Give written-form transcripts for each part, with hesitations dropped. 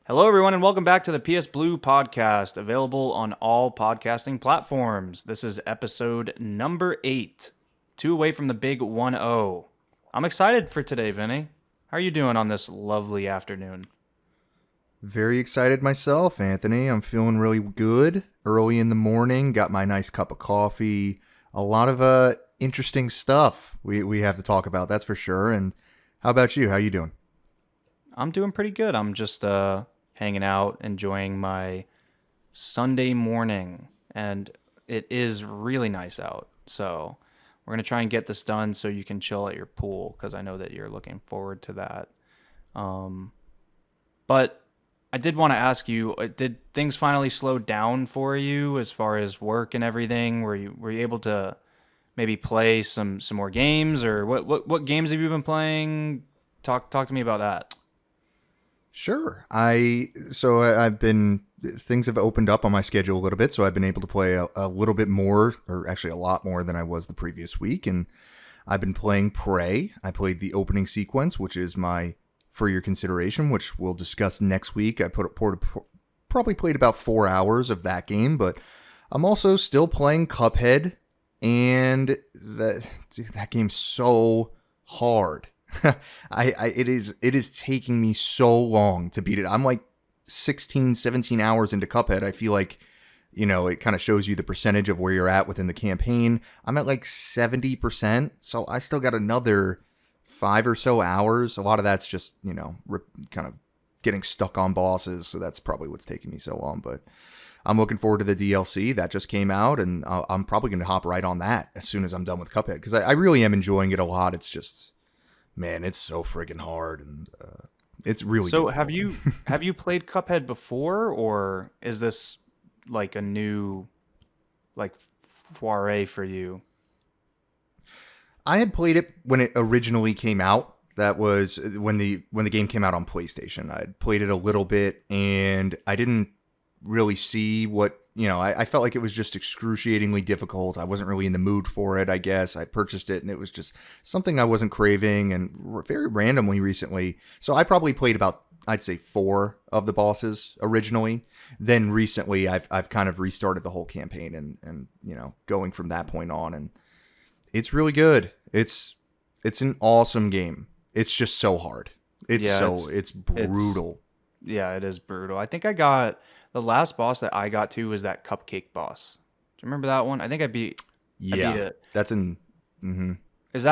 Hello, everyone, and welcome back to the PSBlue Podcast, available on all podcasting platforms. This is episode number 8, 2 away from the big 1-0. I'm excited for today, Vinny. How are you doing on this lovely afternoon? Very excited myself, Anthony. I'm feeling really good. Early in the morning, got my nice cup of coffee. A lot of interesting stuff we have to talk about, that's for sure. And how about you? How you doing? I'm doing pretty good. I'm just hanging out, enjoying my Sunday morning, and it is really nice out. So we're going to try and get this done so you can chill at your pool, because I know that you're looking forward to that. But I did want to ask you, did things finally slow down for you as far as work and everything? Were you able to maybe play some more games, or what games have you been playing? Talk to me about that. Sure. Things have opened up on my schedule a little bit, so I've been able to play a little bit more, or actually a lot more than I was the previous week. And I've been playing Prey. I played the opening sequence, which is for your consideration, which we'll discuss next week. I probably played about 4 hours of that game, but I'm also still playing Cuphead, and that game's so hard. It is taking me so long to beat it. I'm like 16, 17 hours into Cuphead. I feel like, it kind of shows you the percentage of where you're at within the campaign. I'm at like 70%, so I still got another 5 or so hours. A lot of that's just, kind of getting stuck on bosses, so that's probably what's taking me so long. But I'm looking forward to the DLC that just came out, and I'm probably going to hop right on that as soon as I'm done with Cuphead, because I really am enjoying it a lot. It's just... man, it's so friggin' hard, and it's really so difficult. have you played Cuphead before, or is this like a new foray for you? I had played it when it originally came out. That was when the game came out on PlayStation. I'd played it a little bit, and I didn't really see what... I felt like it was just excruciatingly difficult. I wasn't really in the mood for it, I guess. I purchased it, and it was just something I wasn't craving, and very randomly recently. So I probably played about, I'd say, 4 of the bosses originally. Then recently, I've kind of restarted the whole campaign and going from that point on. And it's really good. It's an awesome game. It's just so hard. It's brutal. It is brutal. I think the last boss that I got to was that cupcake boss. Do you remember that one? I think I beat it. That's in... Mm-hmm. Was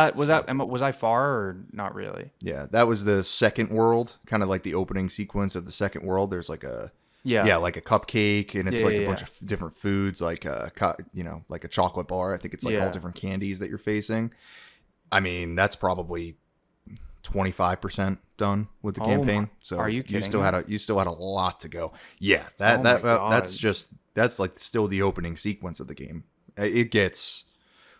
I far or not really? Yeah, that was the second world, kind of like the opening sequence of the second world. There's like a... Yeah, like a cupcake, and it's a bunch of different foods, like like a chocolate bar. I think it's like all different candies that you're facing. I mean, that's probably 25% done with the campaign. So are you kidding? You still had a lot to go. Yeah, that's like still the opening sequence of the game. It gets...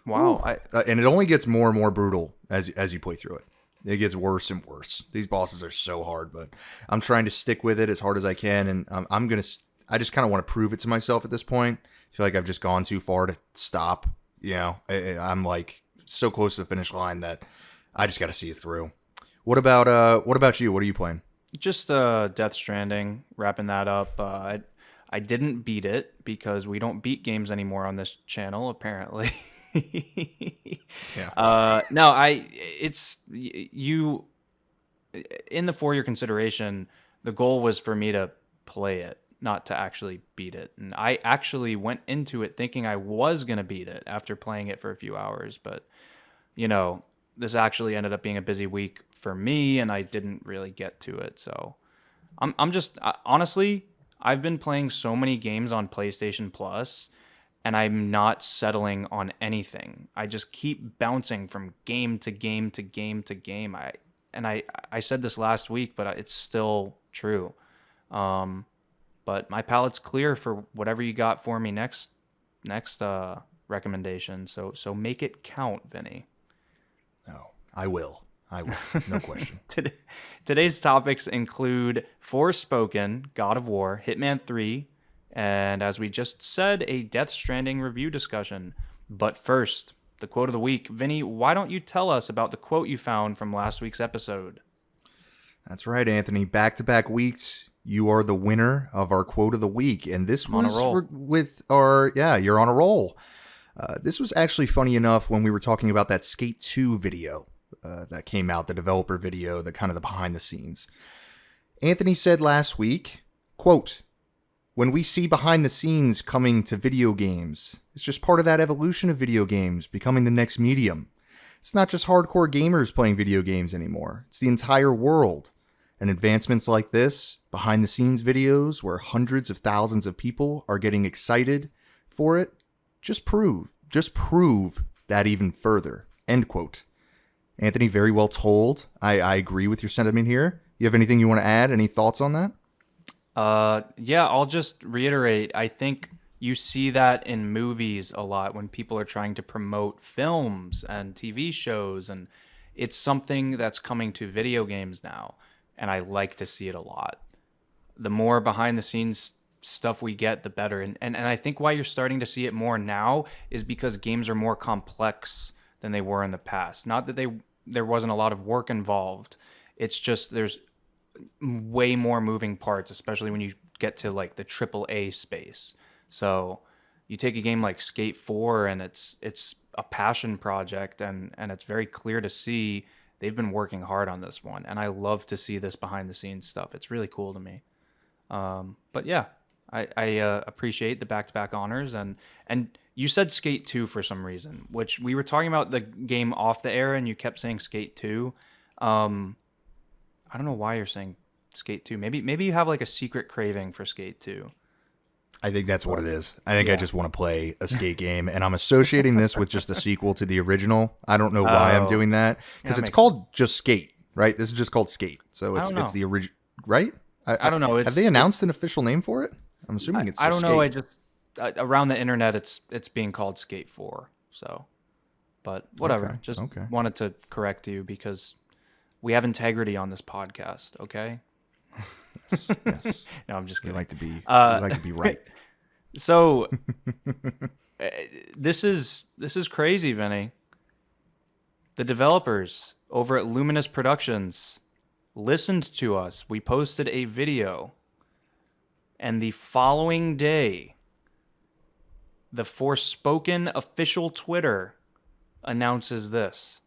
wow. And it only gets more and more brutal as you play through it. It gets worse and worse. These bosses are so hard, but I'm trying to stick with it as hard as I can, and I just kind of want to prove it to myself at this point. I feel like I've just gone too far to stop. I'm like so close to the finish line that I just got to see it through. What about you? What are you playing? Just Death Stranding, wrapping that up. I didn't beat it because we don't beat games anymore on this channel, apparently. Yeah. No, it's you in the for your consideration. The goal was for me to play it, not to actually beat it. And I actually went into it thinking I was gonna beat it after playing it for a few hours, but this actually ended up being a busy week for me, and I didn't really get to it. So I'm just honestly, I've been playing so many games on PlayStation Plus, and I'm not settling on anything. I just keep bouncing from game to game to game to game. I said this last week, but it's still true. But my palate's clear for whatever you got for me next recommendation. So make it count, Vinny. No, I will. No question. Today's topics include Forspoken, God of War, Hitman 3, and as we just said, a Death Stranding review discussion. But first, the quote of the week. Vinny, why don't you tell us about the quote you found from last week's episode? That's right, Anthony. Back-to-back weeks, you are the winner of our quote of the week. And this I'm on a was roll. with our, you're on a roll. This was actually funny enough when we were talking about that Skate 2 video that came out, the developer video, the kind of the behind the scenes. Anthony said last week, quote, "When we see behind the scenes coming to video games, it's just part of that evolution of video games becoming the next medium. It's not just hardcore gamers playing video games anymore. It's the entire world. And advancements like this, behind the scenes videos where hundreds of thousands of people are getting excited for it, just prove that even further." End quote. Anthony, very well told. I agree with your sentiment here. You have anything you want to add? Any thoughts on that? Yeah, I'll just reiterate. I think you see that in movies a lot when people are trying to promote films and TV shows, and it's something that's coming to video games now, and I like to see it a lot. The more behind the scenes stuff we get, the better. And I think why you're starting to see it more now is because games are more complex than they were in the past. Not that there wasn't a lot of work involved. It's just there's way more moving parts, especially when you get to like the AAA space. So you take a game like Skate 4 and it's a passion project, and it's very clear to see they've been working hard on this one. And I love to see this behind the scenes stuff. It's really cool to me. But yeah, I appreciate the back-to-back honors. And you said Skate 2 for some reason, which we were talking about the game off the air and you kept saying Skate 2. I don't know why you're saying Skate 2. Maybe you have like a secret craving for Skate 2. I think that's what it is. I think I just want to play a skate game, and I'm associating this with just a sequel to the original. I don't know why I'm doing that, because it's called just Skate, right? This is just called Skate. So it's the original, right? I don't know. Have they announced an official name for it? I'm assuming it's I don't Skate. know. I just around the internet it's being called Skate 4. So, but whatever. Okay. Wanted to correct you because we have integrity on this podcast, okay? Yes. No, I'm just kidding. We like to be right. So this is crazy, Vinny. The developers over at Luminous Productions listened to us. We posted a video, and the following day, the Forspoken official Twitter announces this,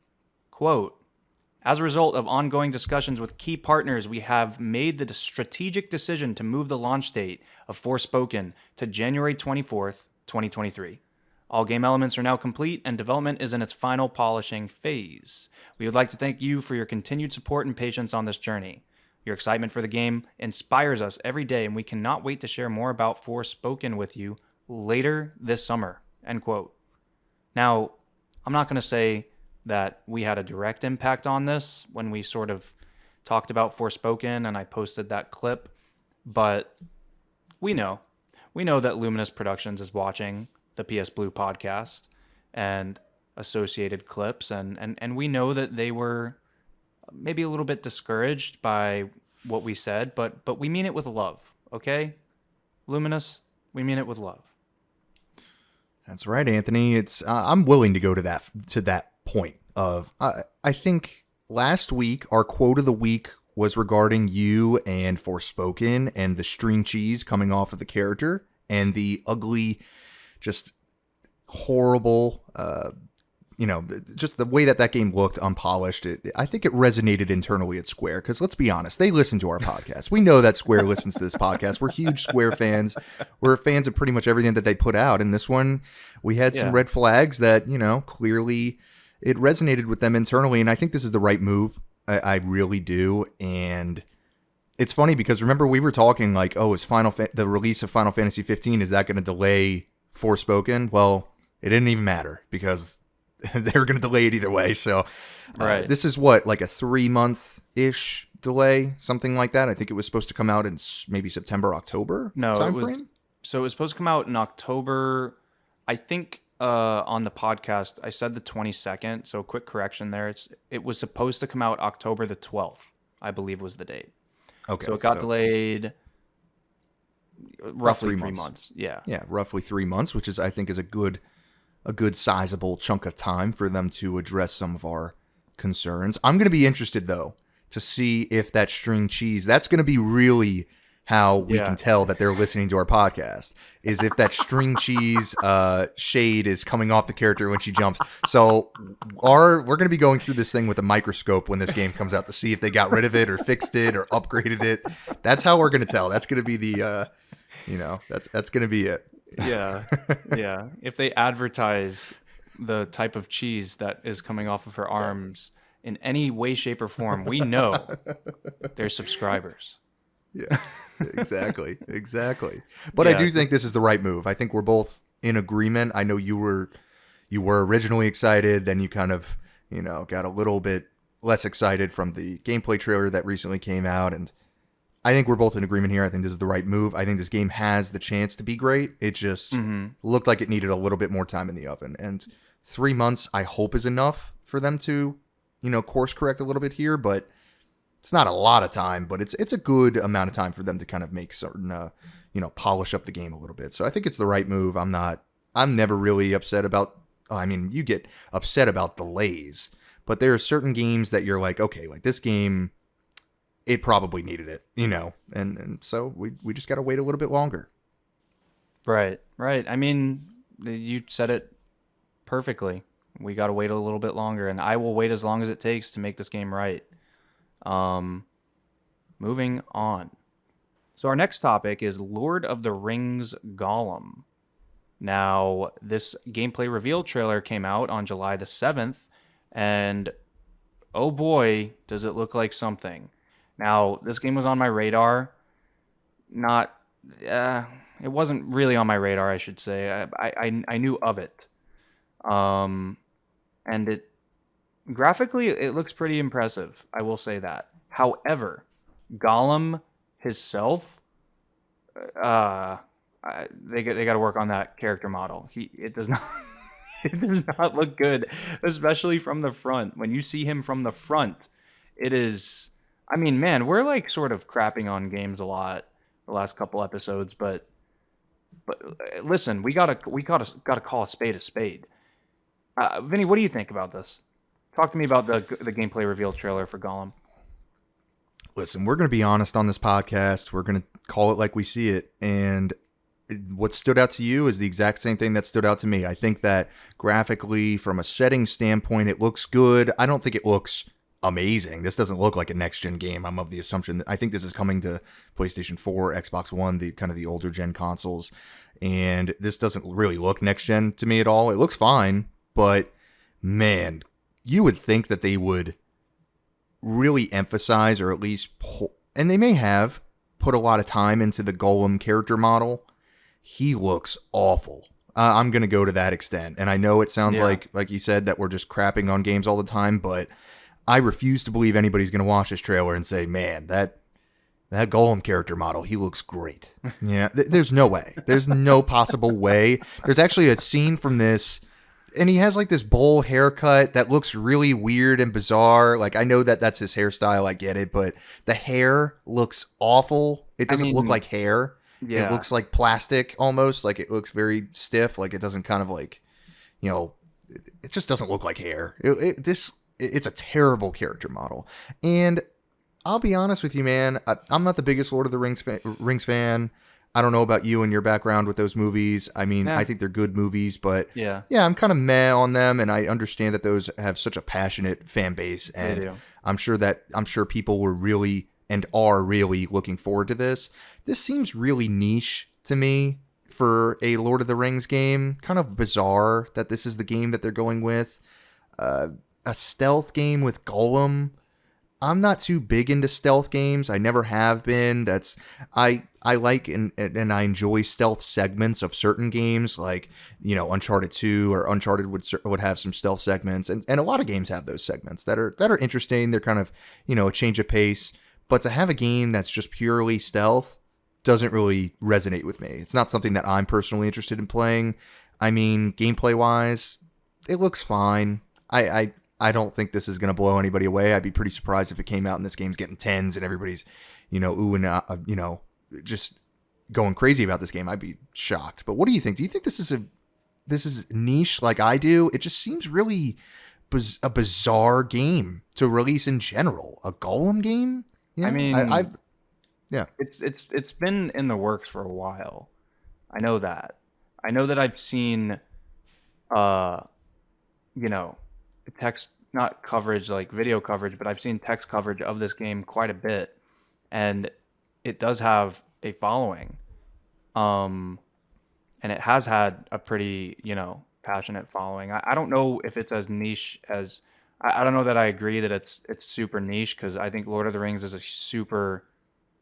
quote, "As a result of ongoing discussions with key partners, we have made the strategic decision to move the launch date of Forspoken to January 24th, 2023. All game elements are now complete and development is in its final polishing phase. We would like to thank you for your continued support and patience on this journey. Your excitement for the game inspires us every day, and we cannot wait to share more about Forspoken with you later this summer." End quote. Now, I'm not going to say that we had a direct impact on this when we sort of talked about Forspoken and I posted that clip, but we know that Luminous Productions is watching the PSBlue podcast and associated clips, and we know that they were maybe a little bit discouraged by what we said, but we mean it with love, okay? Luminous, we mean it with love. That's right, Anthony. It's I'm willing to go to that point of I think last week our quote of the week was regarding you and Forspoken and the string cheese coming off of the character and the ugly, just horrible, just the way that game looked unpolished. I think it resonated internally at Square, because let's be honest, they listen to our podcast. We know that Square listens to this podcast. We're huge Square fans. We're fans of pretty much everything that they put out. And this one, we had some red flags that, clearly it resonated with them internally. And I think this is the right move. I really do. And it's funny because remember we were talking like, oh, is the release of Final Fantasy 15, is that going to delay Forspoken? Well, it didn't even matter because they were going to delay it either way. So this is like a 3-month-ish delay, something like that. I think it was supposed to come out in maybe September, October timeframe. So it was supposed to come out in October. I think on the podcast, I said the 22nd. So quick correction there. It was supposed to come out October the 12th, I believe was the date. Okay. So it got delayed roughly 3 months. Yeah. Yeah, roughly 3 months, which I think is a good sizable chunk of time for them to address some of our concerns. I'm going to be interested, though, to see if that string cheese, that's going to be really how we can tell that they're listening to our podcast, is if that string cheese shade is coming off the character when she jumps. So we're going to be going through this thing with a microscope when this game comes out to see if they got rid of it or fixed it or upgraded it. That's how we're going to tell. That's going to be the, that's going to be it. Yeah. If they advertise the type of cheese that is coming off of her arms in any way, shape, or form, we know they're subscribers. Yeah, exactly. But I do think this is the right move. I think we're both in agreement. I know you were originally excited, then you kind of, got a little bit less excited from the gameplay trailer that recently came out, and I think we're both in agreement here. I think this is the right move. I think this game has the chance to be great. It just looked like it needed a little bit more time in the oven, and 3 months I hope is enough for them to, course correct a little bit here, but it's not a lot of time, but it's a good amount of time for them to kind of make certain, polish up the game a little bit. So I think it's the right move. I'm never really upset about, you get upset about delays, but there are certain games that you're like, okay, like this game, it probably needed it, and so we just got to wait a little bit longer. Right. I mean, you said it perfectly. We got to wait a little bit longer, and I will wait as long as it takes to make this game right. Moving on. So our next topic is Lord of the Rings Gollum. Now, this gameplay reveal trailer came out on July the 7th, and oh boy, does it look like something. Now, this game was on my radar. It wasn't really on my radar, I should say. I knew of it. And it graphically, it looks pretty impressive. I will say that. However, Gollum himself, they got to work on that character model. It does not it does not look good, especially from the front. When you see him from the front, it is. I mean, man, we're like sort of crapping on games a lot the last couple episodes, but listen, we gotta call a spade a spade. Vinny, what do you think about this? Talk to me about the gameplay reveal trailer for Gollum. Listen, we're going to be honest on this podcast. We're going to call it like we see it. And what stood out to you is the exact same thing that stood out to me. I think that graphically, from a setting standpoint, it looks good. I don't think it looks amazing. This doesn't look like a next-gen game. I'm of the assumption that I think this is coming to PlayStation 4, Xbox One, the kind of the older gen consoles. And this doesn't really look next-gen to me at all. It looks fine, but man, you would think that they would really emphasize, or at least, and they may have put a lot of time into the Gollum character model. He looks awful. I'm going to go to that extent. And I know it sounds like you said, that we're just crapping on games all the time, but I refuse to believe anybody's going to watch this trailer and say, man, that Gollum character model, he looks great. Yeah, there's no way. There's no possible way. There's actually a scene from this, and he has like this bowl haircut that looks really weird and bizarre. Like, I know that that's his hairstyle. I get it. But the hair looks awful. It doesn't look like hair. Yeah. It looks like plastic almost. Like, it looks very stiff. Like, it doesn't kind of like, it just doesn't look like hair. It's a terrible character model. And I'll be honest with you, man. I'm not the biggest Lord of the Rings fan. I don't know about you and your background with those movies. I mean, I think they're good movies, but yeah, I'm kind of meh on them, and I understand that those have such a passionate fan base, and I'm sure people were really and are really looking forward to this. This seems really niche to me for a Lord of the Rings game. Kind of bizarre that this is the game that they're going with. A stealth game with Gollum. I'm not too big into stealth games. I never have been. I like and I enjoy stealth segments of certain games, like, Uncharted 2 or Uncharted would have some stealth segments, and a lot of games have those segments that are interesting. They're kind of, a change of pace. But to have a game that's just purely stealth doesn't really resonate with me. It's not something that I'm personally interested in playing. I mean, gameplay wise, it looks fine. I don't think this is going to blow anybody away. I'd be pretty surprised if it came out and this game's getting 10s and everybody's, ooh and just going crazy about this game. I'd be shocked. But what do you think? Do you think this is niche like I do? It just seems really a bizarre game to release in general. A Gollum game? I mean, Yeah. it's been in the works for a while. I know that. I know that I've seen uh you know, text not coverage like video coverage, but I've seen text coverage of this game quite a bit, and it does have a following. Um, and it has had a pretty, passionate following. I don't know if it's as niche as I don't know that I agree that it's super niche because I think Lord of the Rings is a super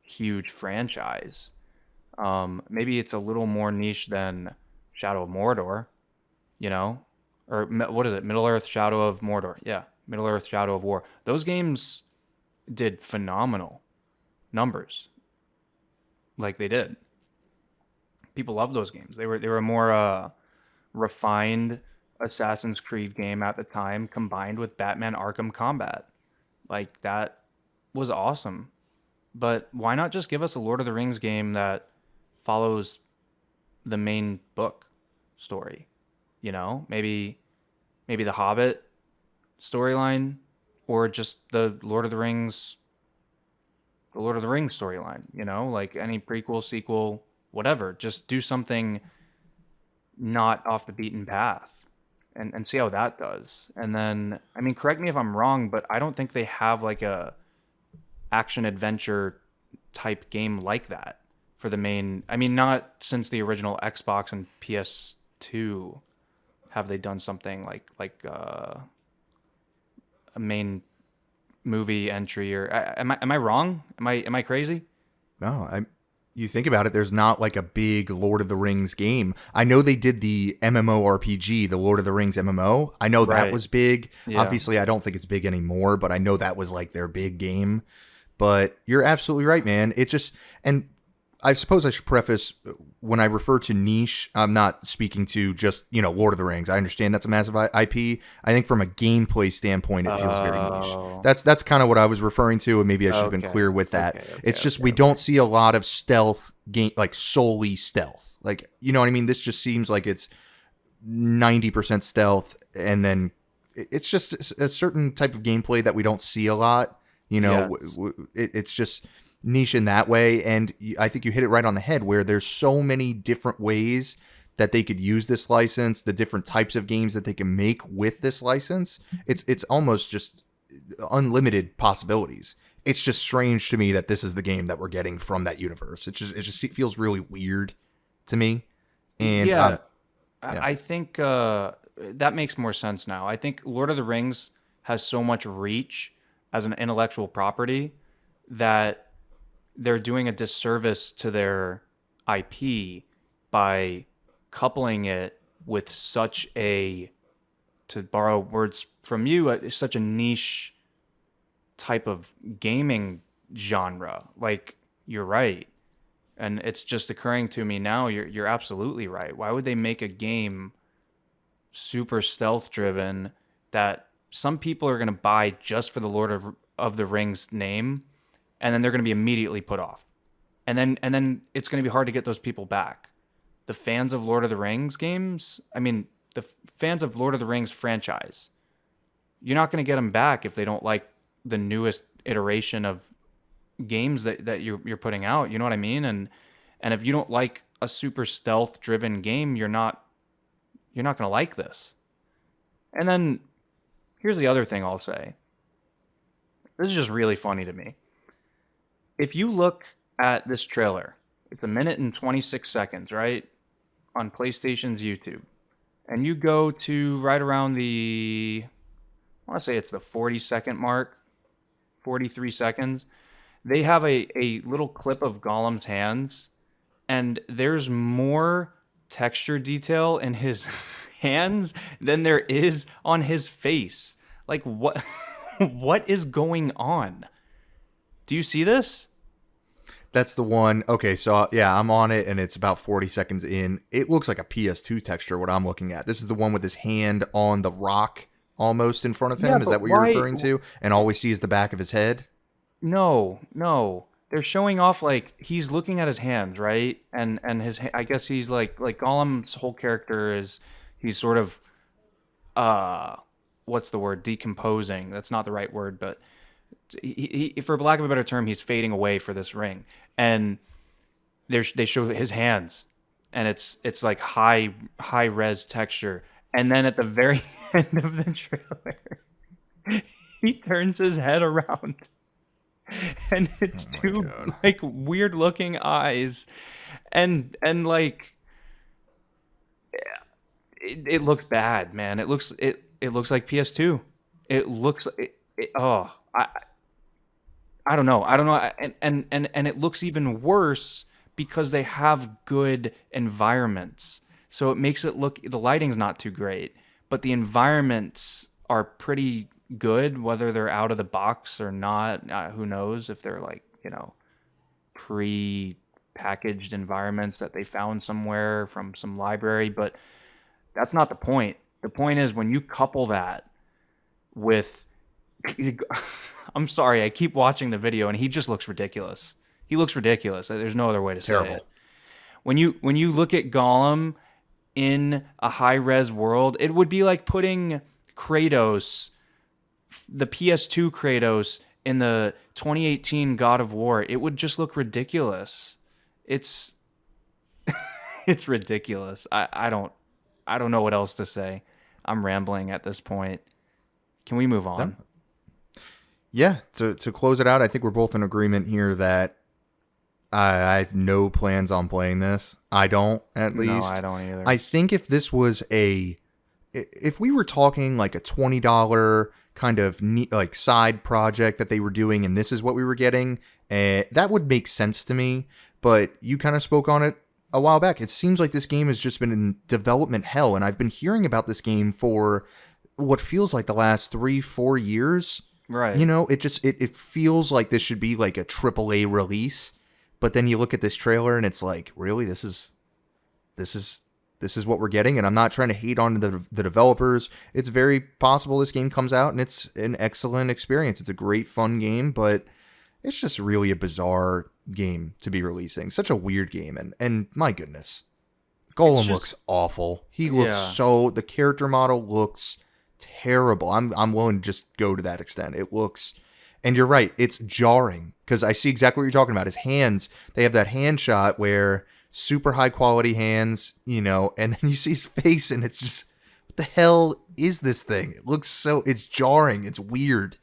huge franchise. Maybe it's a little more niche than Shadow of Mordor, you know, or what is it? Middle Earth, Shadow of Mordor. Yeah, Middle Earth, Shadow of War. Those games did phenomenal numbers, like they did. People love those games. They were a more refined Assassin's Creed game at the time, combined with Batman Arkham Combat. Like that was awesome. But why not just give us a Lord of the Rings game that follows the main book story? Maybe the Hobbit storyline, or just the Lord of the Rings storyline, like any prequel, sequel, whatever. Just do something not off the beaten path and see how that does. And then, I mean, correct me if I'm wrong, but I don't think they have like a action adventure type game like that for the main. I mean, not since the original Xbox and PS2 have they done something like a main movie entry. Or am I wrong? Am I crazy? No, you think about it, there's not like a big Lord of the Rings game. I know they did the MMORPG, the Lord of the Rings MMO. I know that Right. was big. Yeah. Obviously, I don't think it's big anymore, but I know that was like their big game. But you're absolutely right, man. It just, and I suppose I should preface when I refer to niche, I'm not speaking to just, Lord of the Rings. I understand that's a massive IP. I think from a gameplay standpoint, it feels very niche. Oh. That's kind of what I was referring to, and maybe I should have been Okay. clear with that. Okay, It's just okay, we okay. don't see a lot of stealth game, like solely stealth. Like, you know what I mean? This just seems like it's 90% stealth, and then it's just a certain type of gameplay that we don't see a lot. Yes. It's just niche in that way, and I think you hit it right on the head where there's so many different ways that they could use this license, the different types of games that they can make with this license. It's almost just unlimited possibilities. It's just strange to me that this is the game that we're getting from that universe. It feels really weird to me. And Yeah. yeah. I think that makes more sense now. I think Lord of the Rings has so much reach as an intellectual property that they're doing a disservice to their IP by coupling it with such a, to borrow words from you, such a niche type of gaming genre. Like, you're right. And it's just occurring to me now, you're absolutely right. Why would they make a game super stealth driven that some people are going to buy just for the Lord of the Rings name, and then they're going to be immediately put off. And then it's going to be hard to get those people back. The fans of Lord of the Rings games, I mean, the fans of Lord of the Rings franchise, you're not going to get them back if they don't like the newest iteration of games that you're putting out. You know what I mean? And if you don't like a super stealth driven game, you're not going to like this. And then here's the other thing I'll say. This is just really funny to me. If you look at this trailer, it's 1 minute and 26 seconds, right? On PlayStation's YouTube. And you go to right around I want to say it's the 40-second mark, 43 seconds. They have a little clip of Gollum's hands, and there's more texture detail in his hands than there is on his face. Like, what what is going on? Do you see this? That's the one. Okay, so yeah, I'm on it, and it's about 40 seconds in. It looks like a PS2 texture, what I'm looking at. This is the one with his hand on the rock almost in front of him. Yeah, Is but that what you're why? referring to? And all we see is the back of his head? No, no. They're showing off like he's looking at his hands, right? And I guess he's like Gollum's whole character is he's sort of uh what's the word? Decomposing. That's not the right word, but for lack of a better term, he's fading away for this ring. And they show his hands, and it's like high res texture. And then at the very end of the trailer, he turns his head around, and it's two like weird looking eyes, and like it looks bad, man. It looks like PS2. It looks oh, I don't know. And it looks even worse because they have good environments. So it makes it look, the lighting's not too great, but the environments are pretty good, whether they're out of the box or not. Who knows if they're like, pre-packaged environments that they found somewhere from some library, but that's not the point. The point is when you couple that with I'm sorry, I keep watching the video and he just looks ridiculous. He looks ridiculous. There's no other way to say it. When you look at Gollum in a high-res world, it would be like putting Kratos, the PS2 Kratos, in the 2018 God of War. It would just look ridiculous. It's it's ridiculous. I don't know what else to say. I'm rambling at this point. Can we move on? Yeah, to close it out, I think we're both in agreement here that I have no plans on playing this. I don't, at least. No, I don't either. I think if this was if we were talking like a $20 kind of like side project that they were doing and this is what we were getting, that would make sense to me. But you kind of spoke on it a while back. It seems like this game has just been in development hell, and I've been hearing about this game for what feels like the last 3-4 years. Right. It feels like this should be like a AAA release, but then you look at this trailer and it's like, really, this is what we're getting. And I'm not trying to hate on the developers. It's very possible this game comes out and it's an excellent experience. It's a great fun game, but it's just really a bizarre game to be releasing. Such a weird game, and my goodness, Gollum looks awful. He looks the character model looks terrible. I'm willing to just go to that extent. It looks, and you're right, it's jarring because I see exactly what you're talking about. His hands, they have that hand shot where super high quality hands, and then you see his face and it's just, what the hell is this thing? It looks it's jarring. It's weird.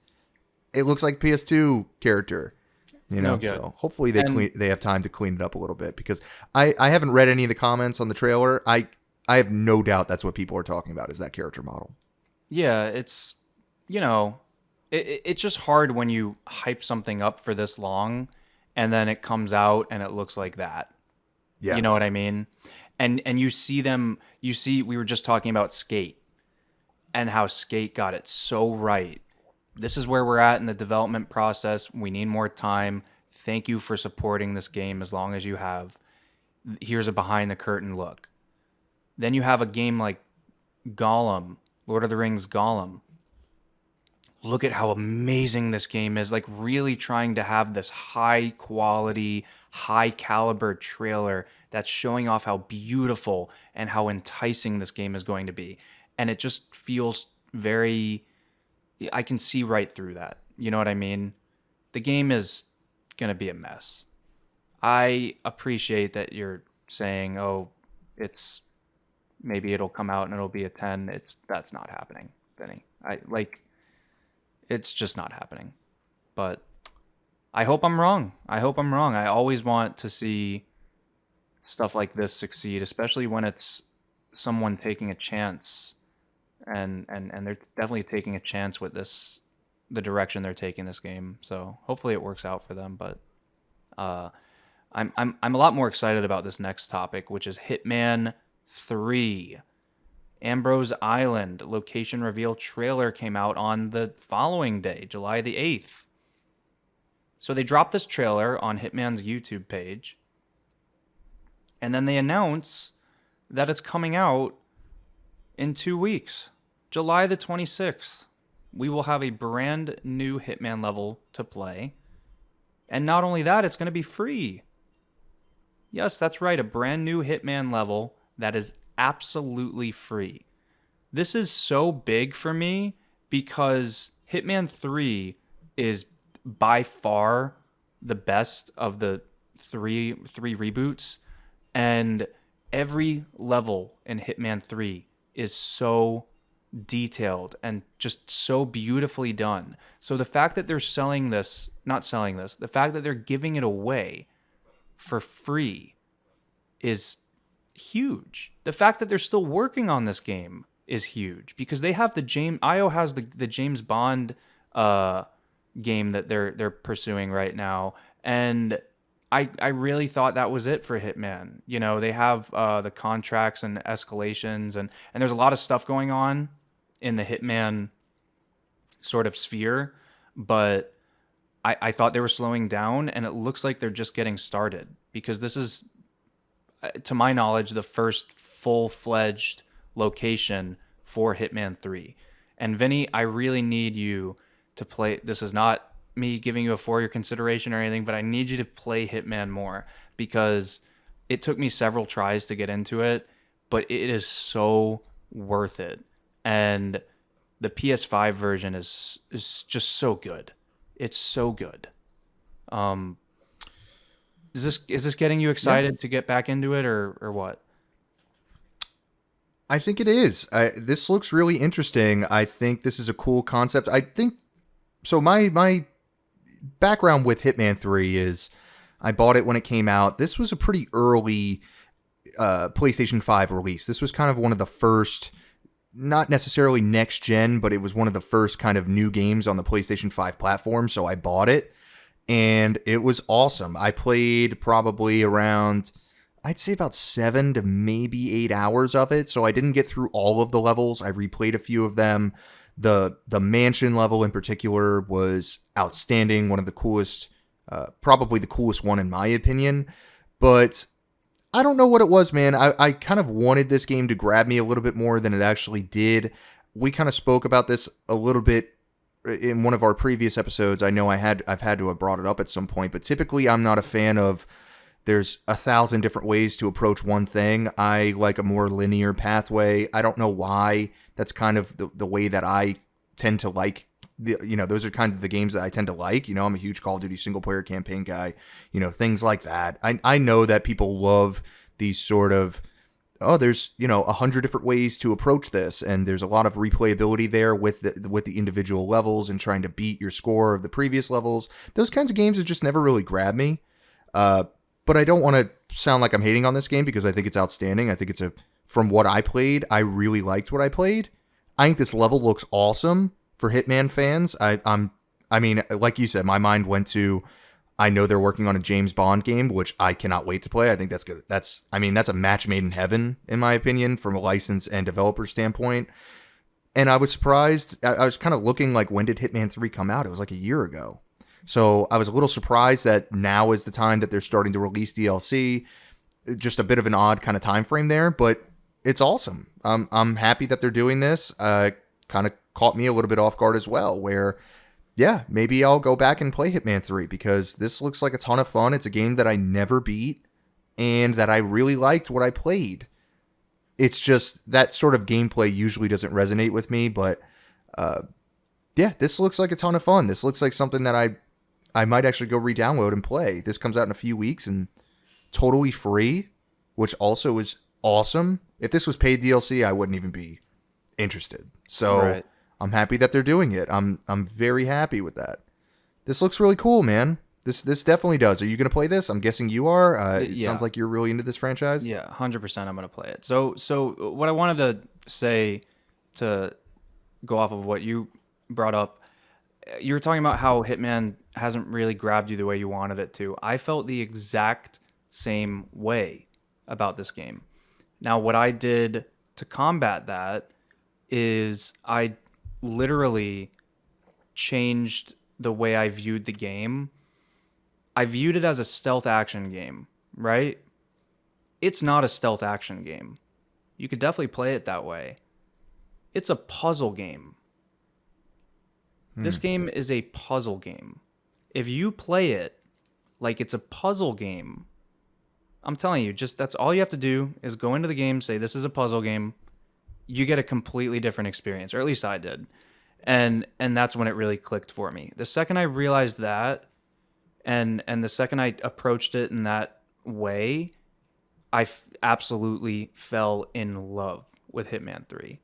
It looks like PS2 character, so hopefully they have time to clean it up a little bit because I haven't read any of the comments on the trailer. I have no doubt that's what people are talking about is that character model. Yeah, it's, it's just hard when you hype something up for this long and then it comes out and it looks like that. Yeah. You know what I mean? And you see we were just talking about Skate and how Skate got it so right. This is where we're at in the development process. We need more time. Thank you for supporting this game as long as you have. Here's a behind the curtain look. Then you have a game like Gollum, Lord of the Rings Gollum. Look at how amazing this game is. Like really trying to have this high quality, high caliber trailer that's showing off how beautiful and how enticing this game is going to be. And it just feels I can see right through that. You know what I mean? The game is going to be a mess. I appreciate that you're saying, maybe it'll come out and it'll be a 10. That's not happening, Vinny. It's just not happening. But I hope I'm wrong. I always want to see stuff like this succeed, especially when it's someone taking a chance. And they're definitely taking a chance with the direction they're taking this game. So hopefully it works out for them. But I'm a lot more excited about this next topic, which is Hitman 3. Ambrose Island location reveal trailer came out on the following day, July the 8th. So they dropped this trailer on Hitman's YouTube page, and then they announce that it's coming out in 2 weeks, July the 26th. We will have a brand new Hitman level to play, and not only that, it's going to be free. Yes, that's right, a brand new Hitman level that is absolutely free. This is so big for me because Hitman 3 is by far the best of the three reboots, and every level in Hitman 3 is so detailed and just so beautifully done. So the fact that they're the fact that they're giving it away for free is huge. The fact that they're still working on this game is huge, because they have IO has the James Bond game that they're pursuing right now, and I really thought that was it for Hitman. You know, they have the contracts and escalations, and there's a lot of stuff going on in the Hitman sort of sphere, but I thought they were slowing down, and it looks like they're just getting started, because this is, to my knowledge, the first full-fledged location for Hitman 3. And Vinny, I really need you to play. This is not me giving you a for your consideration or anything, but I need you to play Hitman more, because it took me several tries to get into it, but it is so worth it. And the PS5 version is just so good. It's so good. Is this getting you excited to get back into it, or what? I think it is. This looks really interesting. I think this is a cool concept. I think so. My background with Hitman 3 is I bought it when it came out. This was a pretty early PlayStation 5 release. This was kind of one of the first, not necessarily next gen, but it was one of the first kind of new games on the PlayStation 5 platform. So I bought it, and it was awesome. I played probably around, I'd say about 7 to maybe 8 hours of it. So I didn't get through all of the levels. I replayed a few of them. The mansion level in particular was outstanding. One of the coolest, probably the coolest one in my opinion. But I don't know what it was, man. I kind of wanted this game to grab me a little bit more than it actually did. We kind of spoke about this a little bit in one of our previous episodes. I know I've had to have brought it up at some point, but typically I'm not a fan of there's 1,000 different ways to approach one thing. I like a more linear pathway. I don't know why. That's kind of the way that I tend to like. Those are kind of the games that I tend to like. I'm a huge Call of Duty single player campaign guy. Things like that. I know that people love these sort of, there's 100 different ways to approach this, and there's a lot of replayability there with the individual levels and trying to beat your score of the previous levels. Those kinds of games have just never really grabbed me. But I don't want to sound like I'm hating on this game, because I think it's outstanding. I think from what I played, I really liked what I played. I think this level looks awesome for Hitman fans. I mean, like you said, my mind went to, I know they're working on a James Bond game, which I cannot wait to play. I think that's good. That's a match made in heaven, in my opinion, from a license and developer standpoint. And I was surprised. I was kind of looking like, when did Hitman 3 come out? It was like a year ago. So I was a little surprised that now is the time that they're starting to release DLC. Just a bit of an odd kind of time frame there, but it's awesome. I'm happy that they're doing this. Kind of caught me a little bit off guard as well, where, yeah, maybe I'll go back and play Hitman 3, because this looks like a ton of fun. It's a game that I never beat, and that I really liked what I played. It's just that sort of gameplay usually doesn't resonate with me, but yeah, this looks like a ton of fun. This looks like something that I might actually go re-download and play. This comes out in a few weeks and totally free, which also is awesome. If this was paid DLC, I wouldn't even be interested. So right. I'm happy that they're doing it. I'm very happy with that. This looks really cool, man. This definitely does. Are you going to play this? I'm guessing you are. It sounds like you're really into this franchise. Yeah, 100% I'm going to play it. So what I wanted to say, to go off of what you brought up, you were talking about how Hitman hasn't really grabbed you the way you wanted it to. I felt the exact same way about this game. Now, what I did to combat that is I literally changed the way I viewed the game. I viewed it as a stealth action game, right? It's not a stealth action game. You could definitely play it that way. It's a puzzle game. This game is a puzzle game. If you play it like it's a puzzle game, I'm telling you, just that's all you have to do is go into the game, say this is a puzzle game. You get a completely different experience, or at least I did. And that's when it really clicked for me. The second I realized that, and the second I approached it in that way, absolutely fell in love with Hitman 3.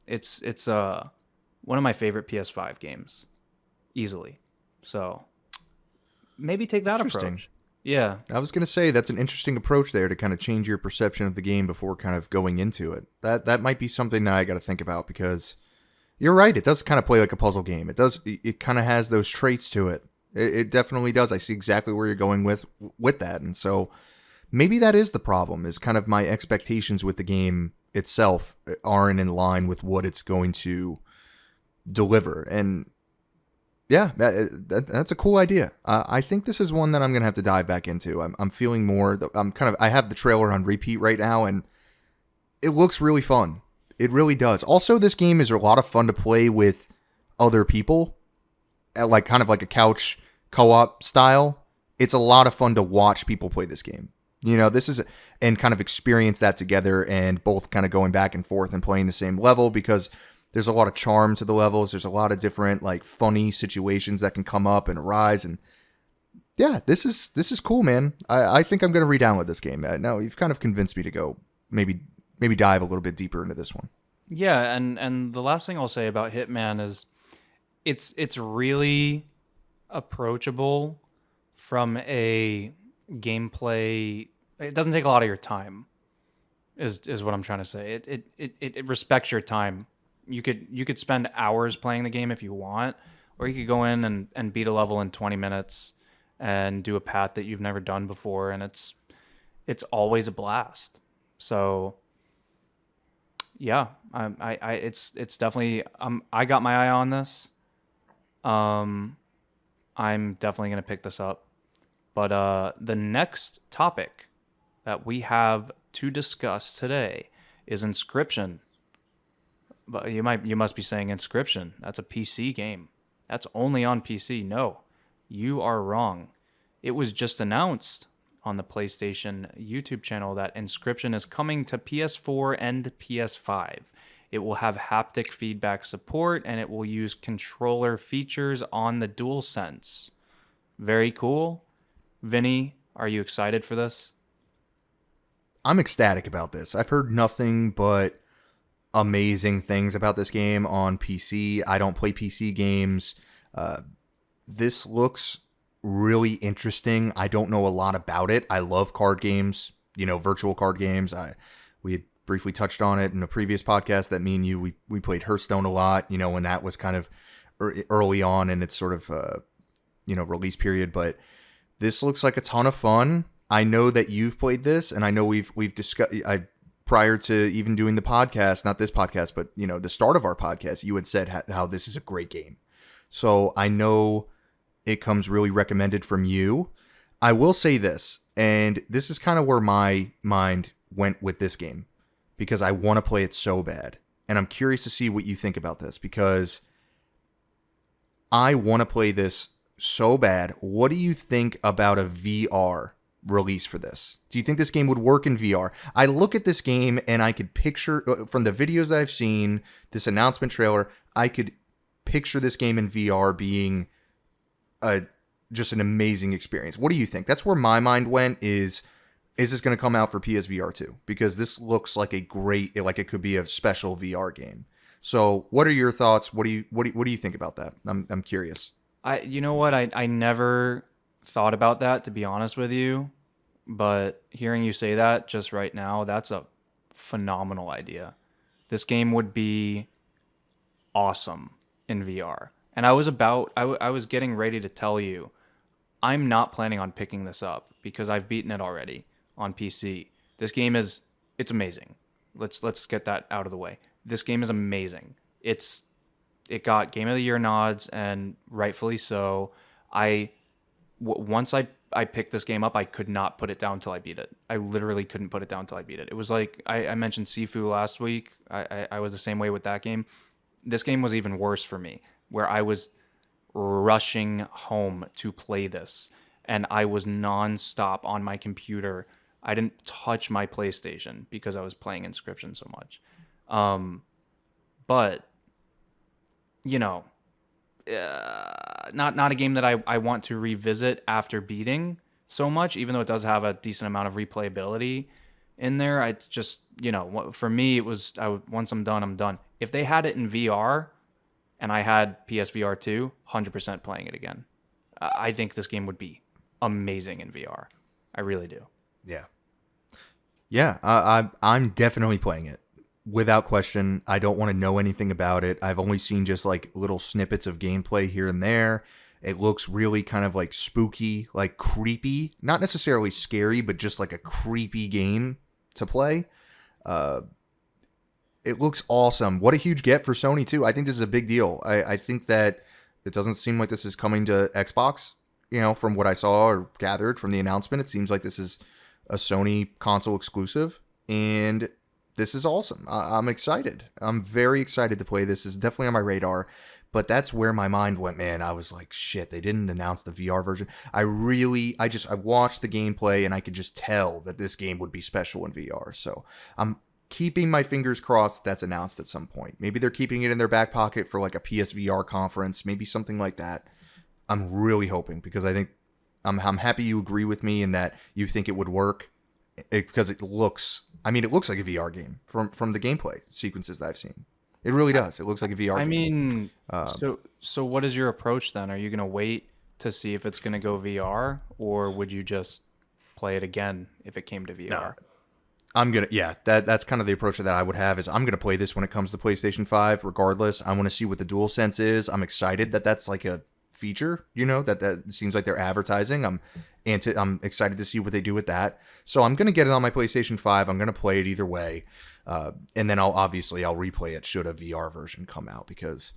It's one of my favorite PS5 games, easily. So maybe take that Interesting. approach. Yeah. I was going to say that's an interesting approach there to kind of change your perception of the game before kind of going into it. That might be something that I got to think about, because you're right. It does kind of play like a puzzle game. It does. It kind of has those traits to it. It definitely does. I see exactly where you're going with that, and so maybe that is the problem. Is kind of my expectations with the game itself aren't in line with what it's going to deliver, and yeah, that's a cool idea. I think this is one that I'm gonna have to dive back into. I'm feeling more. I have the trailer on repeat right now, and it looks really fun. It really does. Also, this game is a lot of fun to play with other people, like kind of like a couch co-op style. It's a lot of fun to watch people play this game. This is, and kind of experience that together, and both kind of going back and forth and playing the same level, because there's a lot of charm to the levels. There's a lot of different like funny situations that can come up and arise. And yeah, this is cool, man. I think I'm going to re-download this game. Now you've kind of convinced me to go maybe dive a little bit deeper into this one. Yeah, and the last thing I'll say about Hitman is it's really approachable from a gameplay. It doesn't take a lot of your time, is what I'm trying to say. It respects your time. You could spend hours playing the game if you want, or you could go in and beat a level in 20 minutes and do a path that you've never done before, and it's always a blast. So yeah, it's definitely I got my eye on this. I'm definitely gonna pick this up. But the next topic that we have to discuss today is Inscription. But you must be saying Inscription. That's a PC game. That's only on PC. No, you are wrong. It was just announced on the PlayStation YouTube channel that Inscription is coming to PS4 and PS5. It will have haptic feedback support, and it will use controller features on the DualSense. Very cool. Vinny, are you excited for this? I'm ecstatic about this. I've heard nothing but amazing things about this game on PC. I don't play PC games. This looks really interesting. I don't know a lot about it. I love card games, virtual card games. We had briefly touched on it in a previous podcast that me and you, we played Hearthstone a lot, when that was kind of early on in its sort of, release period. But this looks like a ton of fun. I know that you've played this, and I know we've discussed. Prior to even doing the podcast, not this podcast, but the start of our podcast, you had said how this is a great game. So I know it comes really recommended from you. I will say this, and this is kind of where my mind went with this game, because I want to play it so bad. And I'm curious to see what you think about this, because I want to play this so bad. What do you think about a VR release for this? Do you think this game would work in VR? I look at this game and I could picture, from the videos that I've seen, this announcement trailer, I could picture this game in VR being just an amazing experience. What do you think? That's where my mind went, is this going to come out for PSVR 2? Because this looks like it could be a special VR game. So what are your thoughts? What do you think about that? I'm curious. You know what? I never thought about that, to be honest with you, but hearing you say that just right now, that's a phenomenal idea. This game would be awesome in VR. And I was getting ready to tell you, I'm not planning on picking this up because I've beaten it already on PC. This game it's amazing. Let's get that out of the way. This game is amazing. It got Game of the Year nods, and rightfully so. Once I picked this game up, I could not put it down till I beat it. I literally couldn't put it down till I beat it. It was like, I mentioned Sifu last week. I was the same way with that game. This game was even worse for me, where I was rushing home to play this, and I was nonstop on my computer. I didn't touch my PlayStation because I was playing Inscription so much. But you know, not a game that I want to revisit after beating so much, even though it does have a decent amount of replayability in there. I just, for me, it was, once I'm done, I'm done. If they had it in VR and I had PSVR 2, 100% playing it again. I think this game would be amazing in VR. I really do. Yeah. Yeah, I'm definitely playing it. Without question. I don't want to know anything about it. I've only seen just like little snippets of gameplay here and there. It looks really kind of like spooky, like creepy. Not necessarily scary, but just like a creepy game to play. It looks awesome. What a huge get for Sony, too. I think this is a big deal. I think that it doesn't seem like this is coming to Xbox. From what I saw or gathered from the announcement, it seems like this is a Sony console exclusive. And this is awesome. I'm excited. I'm very excited to play this. It's definitely on my radar. But that's where my mind went, man. I was like, shit, they didn't announce the VR version. I watched the gameplay and I could just tell that this game would be special in VR. So I'm keeping my fingers crossed that's announced at some point. Maybe they're keeping it in their back pocket for like a PSVR conference, maybe something like that. I'm really hoping, because I think I'm happy you agree with me in that you think it would work, because it looks like a VR game from the gameplay sequences that I've seen. It really does. It looks like a VR game. mean, so what is your approach then? Are you going to wait to see if it's going to go VR, or would you just play it again if it came to VR? No. That's kind of the approach that I would have. Is I'm gonna play this when it comes to PlayStation 5 regardless. I want to see what the DualSense is. I'm excited that that's like a feature, that seems like they're advertising. I'm excited to see what they do with that. So I'm gonna get it on my PlayStation 5. I'm gonna play it either way, and then I'll replay it should a VR version come out, because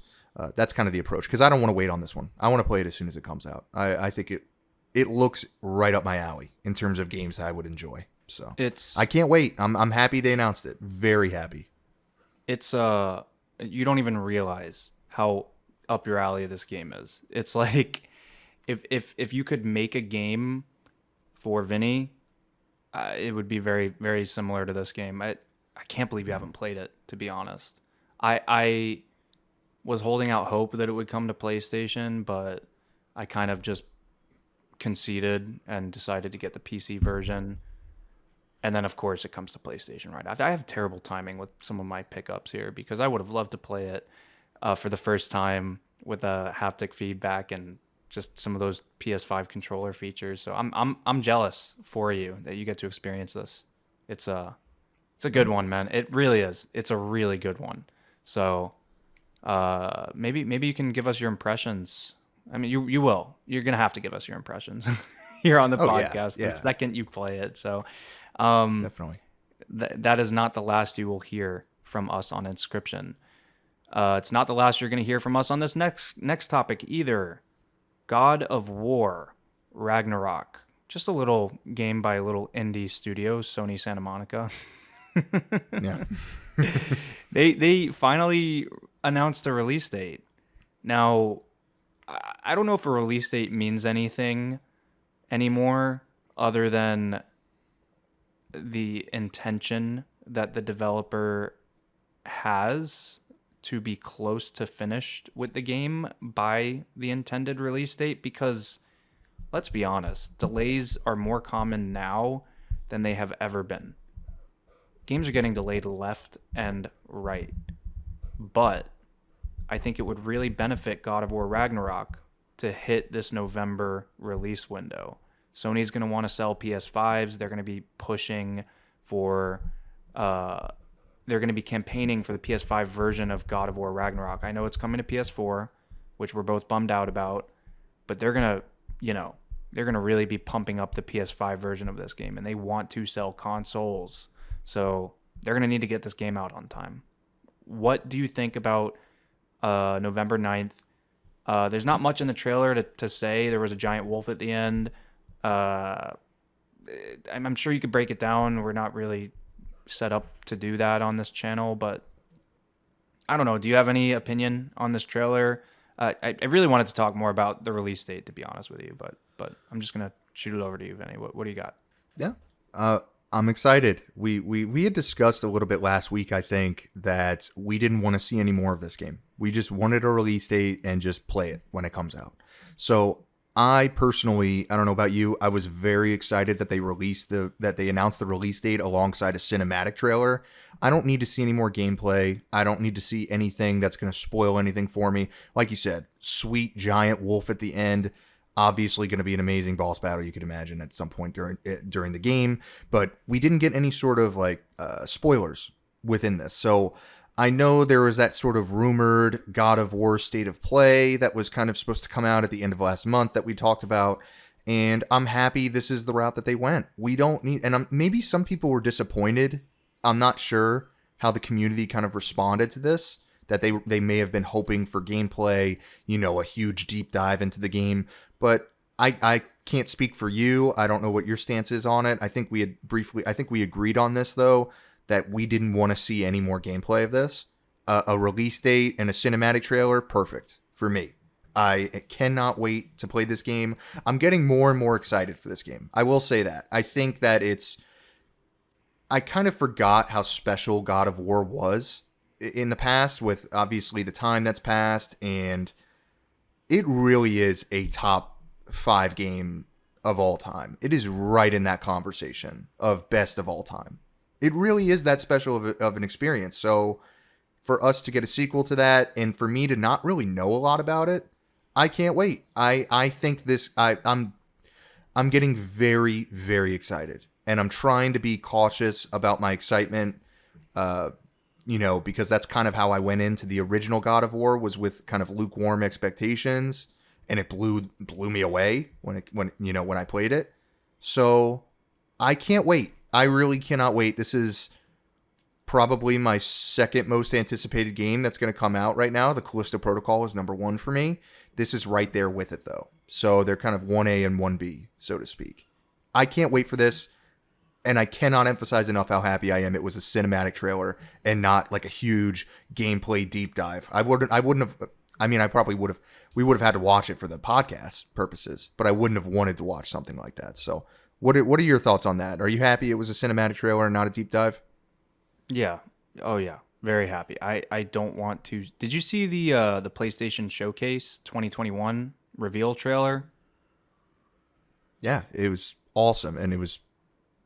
that's kind of the approach. Because I don't want to wait on this one. I want to play it as soon as it comes out. I think it looks right up my alley in terms of games that I would enjoy. So I can't wait. I'm happy they announced it. Very happy. It's you don't even realize how up your alley this game is. It's like if you could make a game for Vinny, it would be very, very similar to this game. I can't believe you haven't played it, to be honest. I was holding out hope that it would come to PlayStation, but I kind of just conceded and decided to get the PC version. And then, of course, it comes to PlayStation right after. I have terrible timing with some of my pickups here, because I would have loved to play it for the first time with haptic feedback and just some of those PS5 controller features. So I'm jealous for you that you get to experience this. It's a good one, man. It really is. It's a really good one. So maybe you can give us your impressions. I mean, you will. You're gonna have to give us your impressions here on the podcast the second you play it. So. Definitely. That is not the last you will hear from us on Inscription. It's not the last you're going to hear from us on this next topic either. God of War, Ragnarok. Just a little game by a little indie studio, Sony Santa Monica. Yeah. They finally announced a release date. Now, I don't know if a release date means anything anymore other than the intention that the developer has to be close to finished with the game by the intended release date, because let's be honest, delays are more common now than they have ever been. Games are getting delayed left and right. But I think it would really benefit God of War Ragnarok to hit this November release window. Sony's going to want to sell PS5s. They're going to be pushing for, they're going to be campaigning for the PS5 version of God of War Ragnarok. I know it's coming to PS4, which we're both bummed out about, but they're going to really be pumping up the PS5 version of this game, and they want to sell consoles. So they're going to need to get this game out on time. What do you think about November 9th? There's not much in the trailer to say. There was a giant wolf at the end. I'm sure you could break it down. We're not really set up to do that on this channel, but I don't know. Do you have any opinion on this trailer? I really wanted to talk more about the release date, to be honest with you, but I'm just gonna shoot it over to you, Vinny. What do you got? Yeah, I'm excited. We had discussed a little bit last week, I think, that we didn't want to see any more of this game. We just wanted a release date and just play it when it comes out. So I personally, I don't know about you, I was very excited that they announced the release date alongside a cinematic trailer. I don't need to see any more gameplay. I don't need to see anything that's going to spoil anything for me. Like you said, sweet giant wolf at the end. Obviously going to be an amazing boss battle you could imagine at some point during the game, but we didn't get any sort of spoilers within this. So I know there was that sort of rumored God of War State of Play that was kind of supposed to come out at the end of last month that we talked about, and I'm happy this is the route that they went. We don't need, and maybe some people were disappointed. I'm not sure how the community kind of responded to this, that they may have been hoping for gameplay, a huge deep dive into the game, but I can't speak for you. I don't know what your stance is on it. I think we agreed on this though, that we didn't want to see any more gameplay of this. A release date and a cinematic trailer, perfect for me. I cannot wait to play this game. I'm getting more and more excited for this game. I will say that. I think that I kind of forgot how special God of War was in the past, with obviously the time that's passed, and it really is a top 5 game of all time. It is right in that conversation of best of all time. It really is that special of an experience. So for us to get a sequel to that, and for me to not really know a lot about it, I can't wait. I think I'm getting very, very excited, and I'm trying to be cautious about my excitement, because that's kind of how I went into the original God of War, was with kind of lukewarm expectations, and it blew me away when I played it. So I can't wait. I really cannot wait. This is probably my second most anticipated game that's going to come out right now. The Callisto Protocol is number 1 for me. This is right there with it, though. So they're kind of 1A and 1B, so to speak. I can't wait for this, and I cannot emphasize enough how happy I am it was a cinematic trailer and not like a huge gameplay deep dive. I wouldn't have. I mean, we would have had to watch it for the podcast purposes, but I wouldn't have wanted to watch something like that. So what are your thoughts on that? Are you happy it was a cinematic trailer and not a deep dive? Yeah. Oh yeah. Very happy. I don't want to. Did you see the PlayStation Showcase 2021 reveal trailer? Yeah, it was awesome, and it was,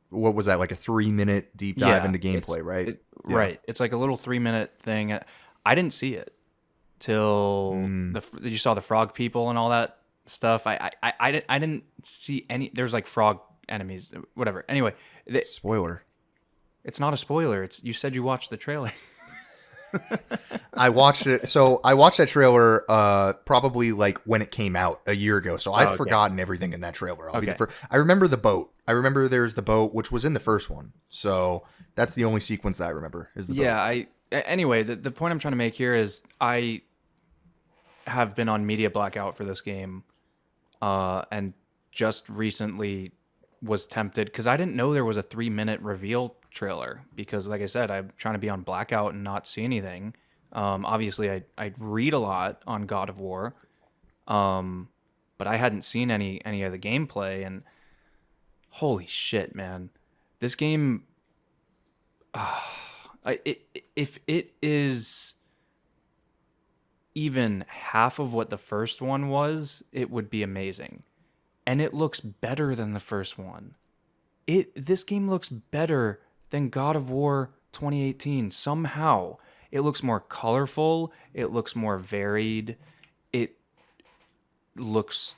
what was that, like a 3-minute deep dive into gameplay, right? Yeah. Right. It's like a little 3-minute thing. I didn't see it till you saw the frog people and all that stuff. I didn't see any. There's like frog enemies, whatever. Anyway, spoiler. It's not a spoiler. You said you watched the trailer. I watched it. So I watched that trailer probably like when it came out a year ago. So I've forgotten everything in that trailer. I remember the boat. I remember there's the boat, which was in the first one. So that's the only sequence that I remember is the boat. Anyway, the point I'm trying to make here is I have been on media blackout for this game, and just recently was tempted because I didn't know there was a 3-minute reveal trailer, because like I said, I'm trying to be on blackout and not see anything. Obviously I read a lot on God of War, but I hadn't seen any of the gameplay, and holy shit, man, this game, if it is even half of what the first one was, it would be amazing. And it looks better than the first one. This game looks better than God of War 2018 somehow. It looks more colorful. It looks more varied. It looks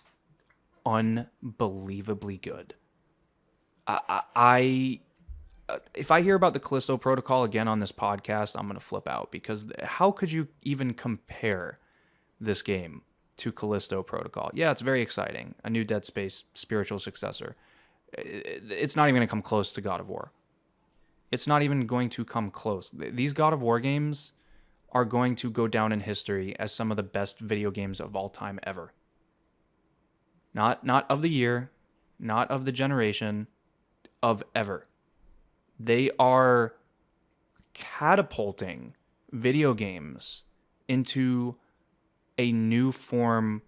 unbelievably good. If I hear about the Callisto Protocol again on this podcast, I'm going to flip out, because how could you even compare this game to Callisto Protocol? Yeah, it's very exciting. A new Dead Space spiritual successor. It's not even going to come close to God of War. It's not even going to come close. These God of War games are going to go down in history as some of the best video games of all time ever. Not of the year, not of the generation, of ever. They are catapulting video games into a new form,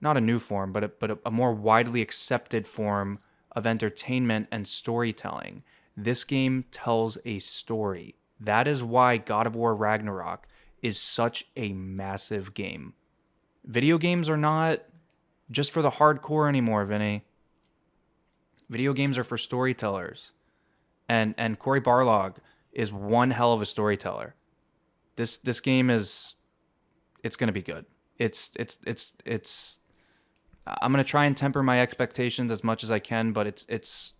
not a new form, but a more widely accepted form of entertainment and storytelling. This game tells a story. That is why God of War Ragnarok is such a massive game. Video games are not just for the hardcore anymore, Vinny. Video games are for storytellers. And Cory Barlog is one hell of a storyteller. This game is, it's going to be good. It's I'm going to try and temper my expectations as much as I can, but it's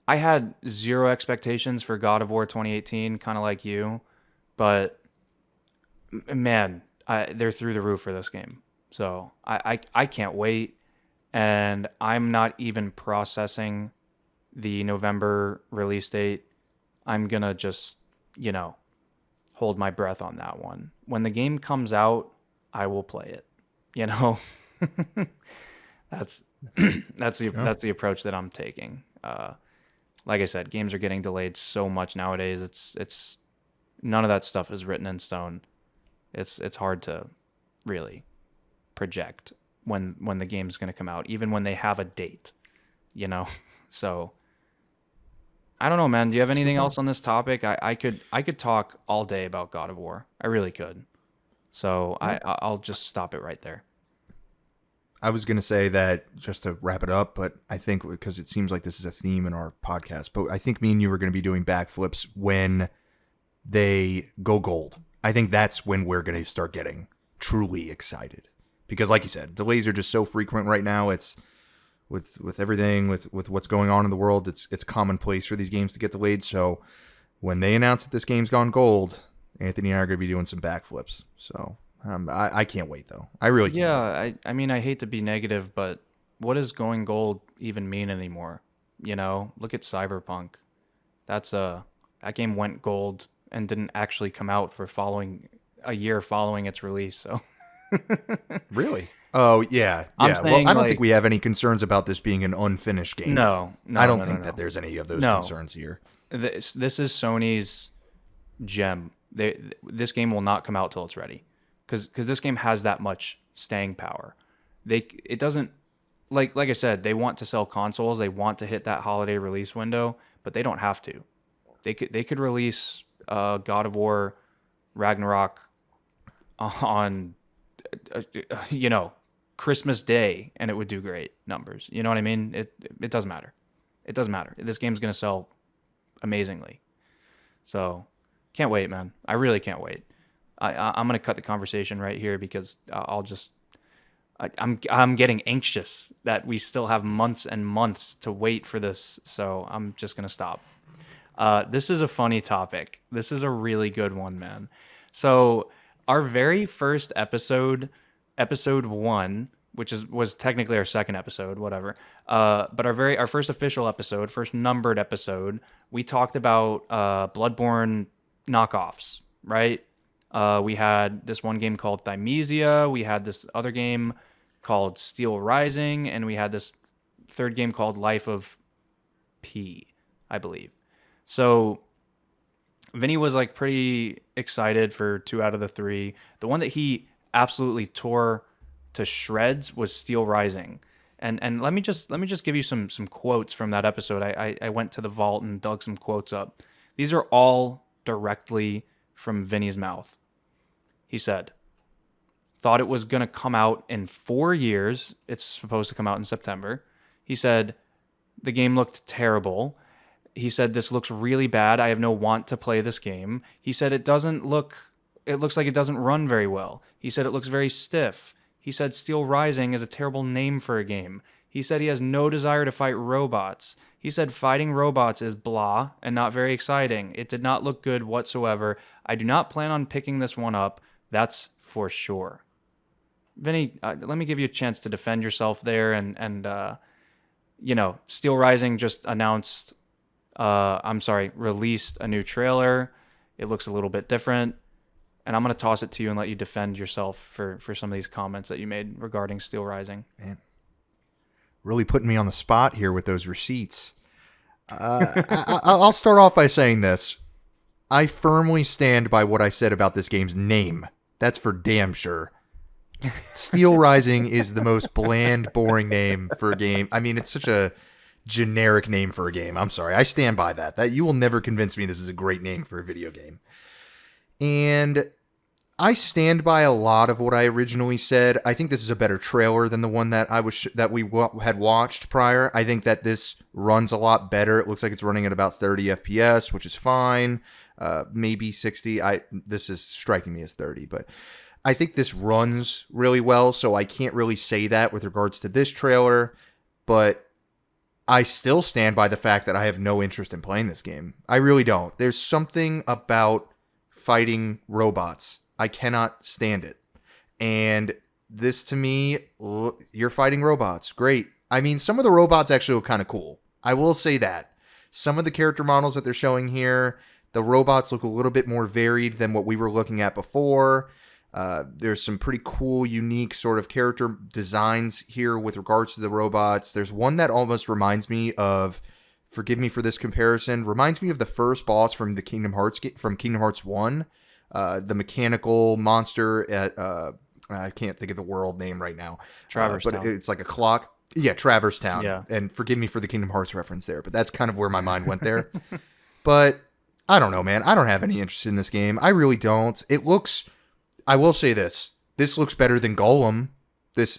I had zero expectations for God of War 2018, kind of like you, but man, they're through the roof for this game. So I can't wait, and I'm not even processing the November release date. I'm gonna just, hold my breath on that one. When the game comes out, I will play it. You know, that's that's the approach that I'm taking. Like I said, games are getting delayed so much nowadays. It's none of that stuff is written in stone. It's hard to really project when the game's going to come out, even when they have a date. So I don't know, man. Do you have anything else on this topic? I could talk all day about God of War. I really could. So I'll just stop it right there. I was going to say that just to wrap it up, but I think because it seems like this is a theme in our podcast, but I think me and you are going to be doing backflips when they go gold. I think that's when we're going to start getting truly excited. Because like you said, delays are just so frequent right now. It's with everything, with what's going on in the world, it's commonplace for these games to get delayed. So when they announce that this game's gone gold, Anthony and I are going to be doing some backflips. So I can't wait, though. I really can't. Yeah, I mean, I hate to be negative, but what does going gold even mean anymore? Look at Cyberpunk. That game went gold and didn't actually come out for a year following its release. So really? Oh yeah. I'm saying, well, I don't think we have any concerns about this being an unfinished game. No, I don't think that there's any of those concerns here. This is Sony's gem. This game will not come out till it's ready. Because this game has that much staying power. It doesn't, like I said, they want to sell consoles. They want to hit that holiday release window, but they don't have to. They could release God of War Ragnarok on Christmas Day, and it would do great numbers. You know what I mean? It doesn't matter. It doesn't matter. This game's gonna sell amazingly. So can't wait, man. I really can't wait. I'm going to cut the conversation right here because I'm getting anxious that we still have months and months to wait for this. So I'm just going to stop. This is a funny topic. This is a really good one, man. So our very first episode 1, which was technically our second episode, whatever. But our first official episode, first numbered episode, we talked about Bloodborne knockoffs, right? We had this one game called Thymesia. We had this other game called Steel Rising, and we had this third game called Life of P, I believe. So Vinny was like pretty excited for 2 out of the 3. The one that he absolutely tore to shreds was Steel Rising. And let me just give you some quotes from that episode. I went to the vault and dug some quotes up. These are all directly from Vinny's mouth. He said, thought it was going to come out in 4 years. It's supposed to come out in September. He said, the game looked terrible. He said, this looks really bad. I have no want to play this game. He said, it looks like it doesn't run very well. He said, it looks very stiff. He said, Steel Rising is a terrible name for a game. He said he has no desire to fight robots. He said fighting robots is blah and not very exciting. It did not look good whatsoever. I do not plan on picking this one up. That's for sure. Vinny, let me give you a chance to defend yourself there. And Steel Rising just released a new trailer. It looks a little bit different. And I'm going to toss it to you and let you defend yourself for some of these comments that you made regarding Steel Rising. Man, really putting me on the spot here with those receipts. I'll start off by saying this. I firmly stand by what I said about this game's name. That's for damn sure. Steel Rising is the most bland, boring name for a game. I mean, it's such a generic name for a game. I'm sorry. I stand by that. You will never convince me this is a great name for a video game. And I stand by a lot of what I originally said. I think this is a better trailer than the one that had watched prior. I think that this runs a lot better. It looks like it's running at about 30 FPS, which is fine. Maybe 60. This is striking me as 30, but I think this runs really well, so I can't really say that with regards to this trailer, but I still stand by the fact that I have no interest in playing this game. I really don't. There's something about fighting robots. I cannot stand it. And this, to me, you're fighting robots. Great. I mean, some of the robots actually look kind of cool. I will say that. Some of the character models that they're showing here, the robots look a little bit more varied than what we were looking at before. There's some pretty cool, unique sort of character designs here with regards to the robots. There's one that almost reminds me of, forgive me for this comparison, reminds me of the first boss from the Kingdom Hearts 1. The mechanical monster at, I can't think of the world name right now. Traverse but Town. it's like a clock. Yeah, Traverse Town. Yeah. And forgive me for the Kingdom Hearts reference there, but that's kind of where my mind went there. But I don't know, man. I don't have any interest in this game. I really don't. I will say this. This looks better than Gollum.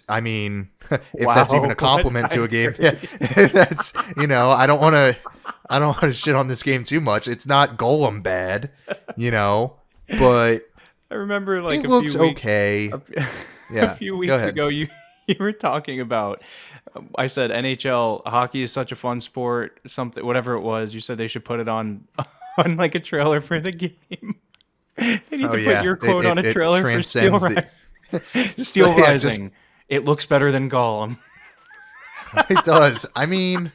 I mean, if that's even a compliment to a game. Yeah, that's, I don't want to shit on this game too much. It's not Gollum bad, but I remember like it looks okay. A few weeks ago, you were talking about. I said NHL hockey is such a fun sport. Something, whatever it was, you said they should put it on like a trailer for the game. They need to put your quote on a trailer for Steel Rising. Steel Rising. It looks better than Gollum. It does. I mean,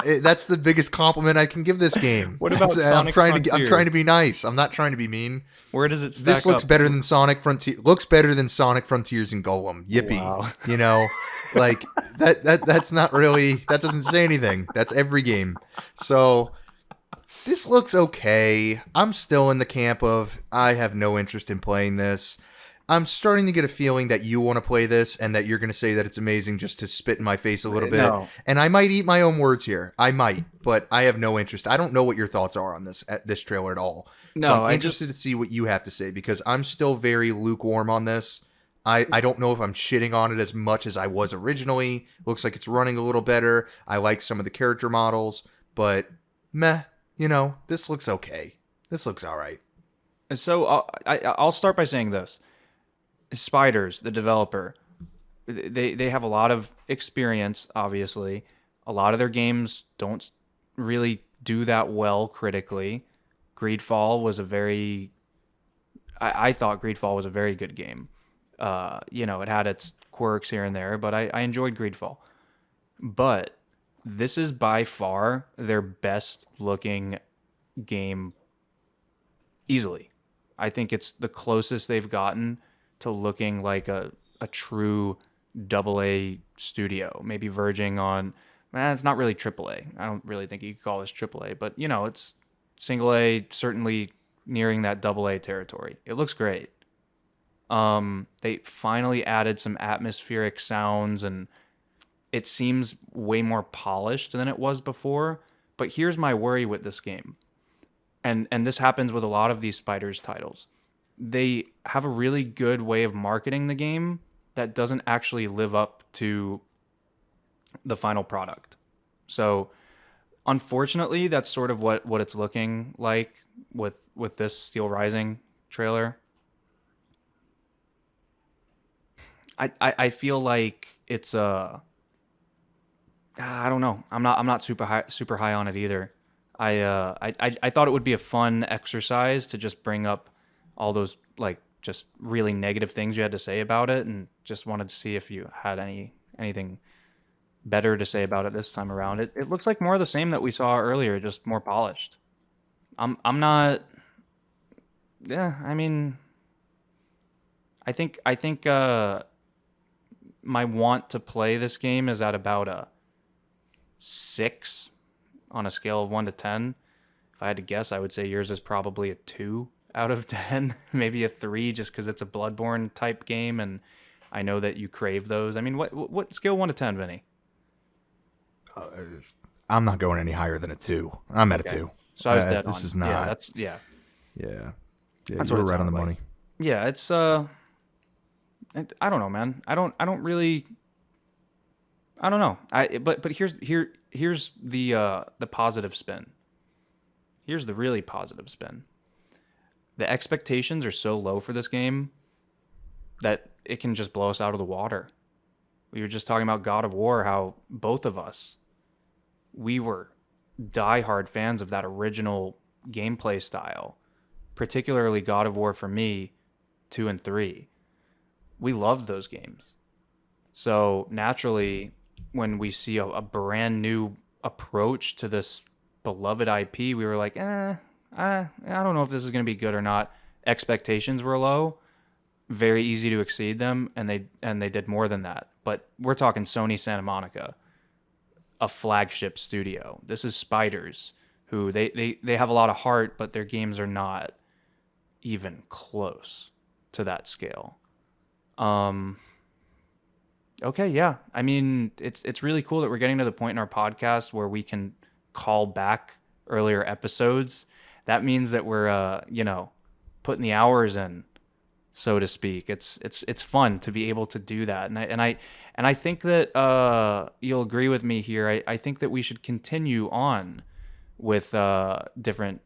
that's the biggest compliment I can give this game. What about Sonic Frontier? I'm trying to be nice. I'm not trying to be mean. Where does it stack This looks up? better than Sonic Frontier. Looks better than Sonic Frontiers and Gollum. Yippee. Wow. Like that's not really, that doesn't say anything. That's every game. So this looks okay. I'm still in the camp of I have no interest in playing this. I'm starting to get a feeling that you want to play this and that you're going to say that it's amazing just to spit in my face a little bit. No. And I might eat my own words here. I might, but I have no interest. I don't know what your thoughts are on this trailer at all. No, so I'm interested to see what you have to say because I'm still very lukewarm on this. I don't know if I'm shitting on it as much as I was originally. Looks like it's running a little better. I like some of the character models, but meh. This looks okay. This looks all right. So I'll start by saying this. Spiders, the developer, they have a lot of experience, obviously. A lot of their games don't really do that well critically. Greedfall was I thought Greedfall was a very good game. It had its quirks here and there, but I enjoyed Greedfall. But this is by far their best looking game easily. I think it's the closest they've gotten to looking like a true AA studio, maybe verging on, it's not really AAA. I don't really think you could call this AAA, but it's single A, certainly nearing that AA territory. It looks great. They finally added some atmospheric sounds and it seems way more polished than it was before. But here's my worry with this game. And this happens with a lot of these Spiders titles. They have a really good way of marketing the game that doesn't actually live up to the final product. So unfortunately, that's sort of what it's looking like with this Steel Rising trailer. I feel like it's I don't know. I'm not super high on it either. I thought it would be a fun exercise to just bring up all those like just really negative things you had to say about it, and just wanted to see if you had anything better to say about it this time around. It looks like more of the same that we saw earlier, just more polished. I'm not. Yeah, I mean, I think my want to play this game is at about a 6 on a scale of 1 to 10. If I had to guess, I would say yours is probably a 2 out of 10, maybe a 3, just because it's a Bloodborne type game, and I know that you crave those. I mean, what scale 1 to 10, Vinny? I'm not going any higher than a 2. I'm at a 2. So I was dead this on. is not. Yeah, Yeah. That's You what were it right on the sounded money. Yeah, it's I don't know, man. I don't really I don't know. But here's the positive spin. Here's the really positive spin. The expectations are so low for this game that it can just blow us out of the water. We were just talking about God of War, how both of us, we were diehard fans of that original gameplay style, particularly God of War for me, 2 and 3. We loved those games. So naturally, when we see a brand new approach to this beloved IP, we were like, I don't know if this is going to be good or not. Expectations were low, very easy to exceed them, and they did more than that. But we're talking Sony Santa Monica, a flagship studio. This is Spiders, who they have a lot of heart, but their games are not even close to that scale. Okay, yeah. I mean, it's really cool that we're getting to the point in our podcast where we can call back earlier episodes. That means that we're putting the hours in, so to speak. It's fun to be able to do that. And I think that you'll agree with me here. I think that we should continue on with different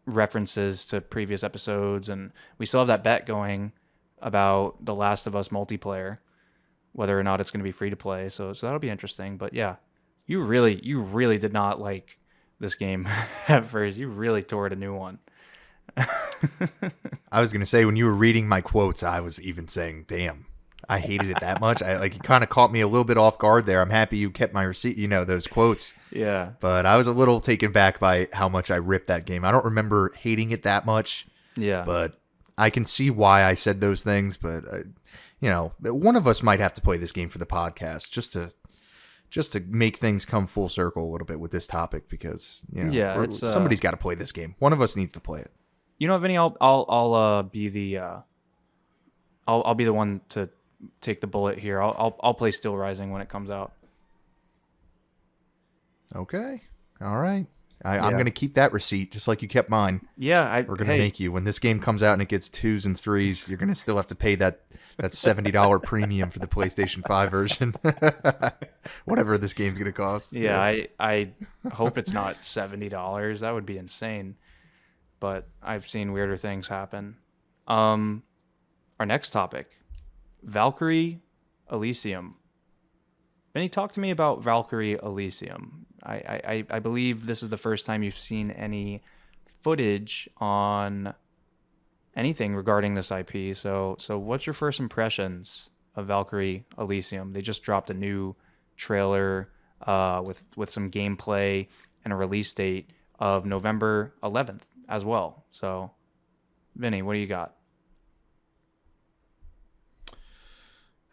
references to previous episodes, and we still have that bet going about The Last of Us multiplayer, whether or not it's going to be free to play. So that'll be interesting. But yeah, you really did not like this game at first. You really tore it a new one. I was going to say, when you were reading my quotes, I was even saying, damn, I hated it that much. It kind of caught me a little bit off guard there. I'm happy you kept my receipt, those quotes. Yeah. But I was a little taken back by how much I ripped that game. I don't remember hating it that much. Yeah. But I can see why I said those things. But, one of us might have to play this game for the podcast just to make things come full circle a little bit with this topic, because, somebody's got to play this game. One of us needs to play it. You know, Vinny, I'll be the I'll be the one to take the bullet here. I'll play Steel Rising when it comes out. Okay. All right. I'm going to keep that receipt just like you kept mine. Yeah. We're going to make you. When this game comes out and it gets 2s and 3s, you're going to still have to pay that $70 premium for the PlayStation 5 version. Whatever this game's going to cost. Yeah, I hope it's not $70. That would be insane. But I've seen weirder things happen. Our next topic, Valkyrie Elysium. Vinny, talk to me about Valkyrie Elysium. I believe this is the first time you've seen any footage on anything regarding this IP. So what's your first impressions of Valkyrie Elysium? They just dropped a new trailer with some gameplay and a release date of November 11th as well. So, Vinny, what do you got?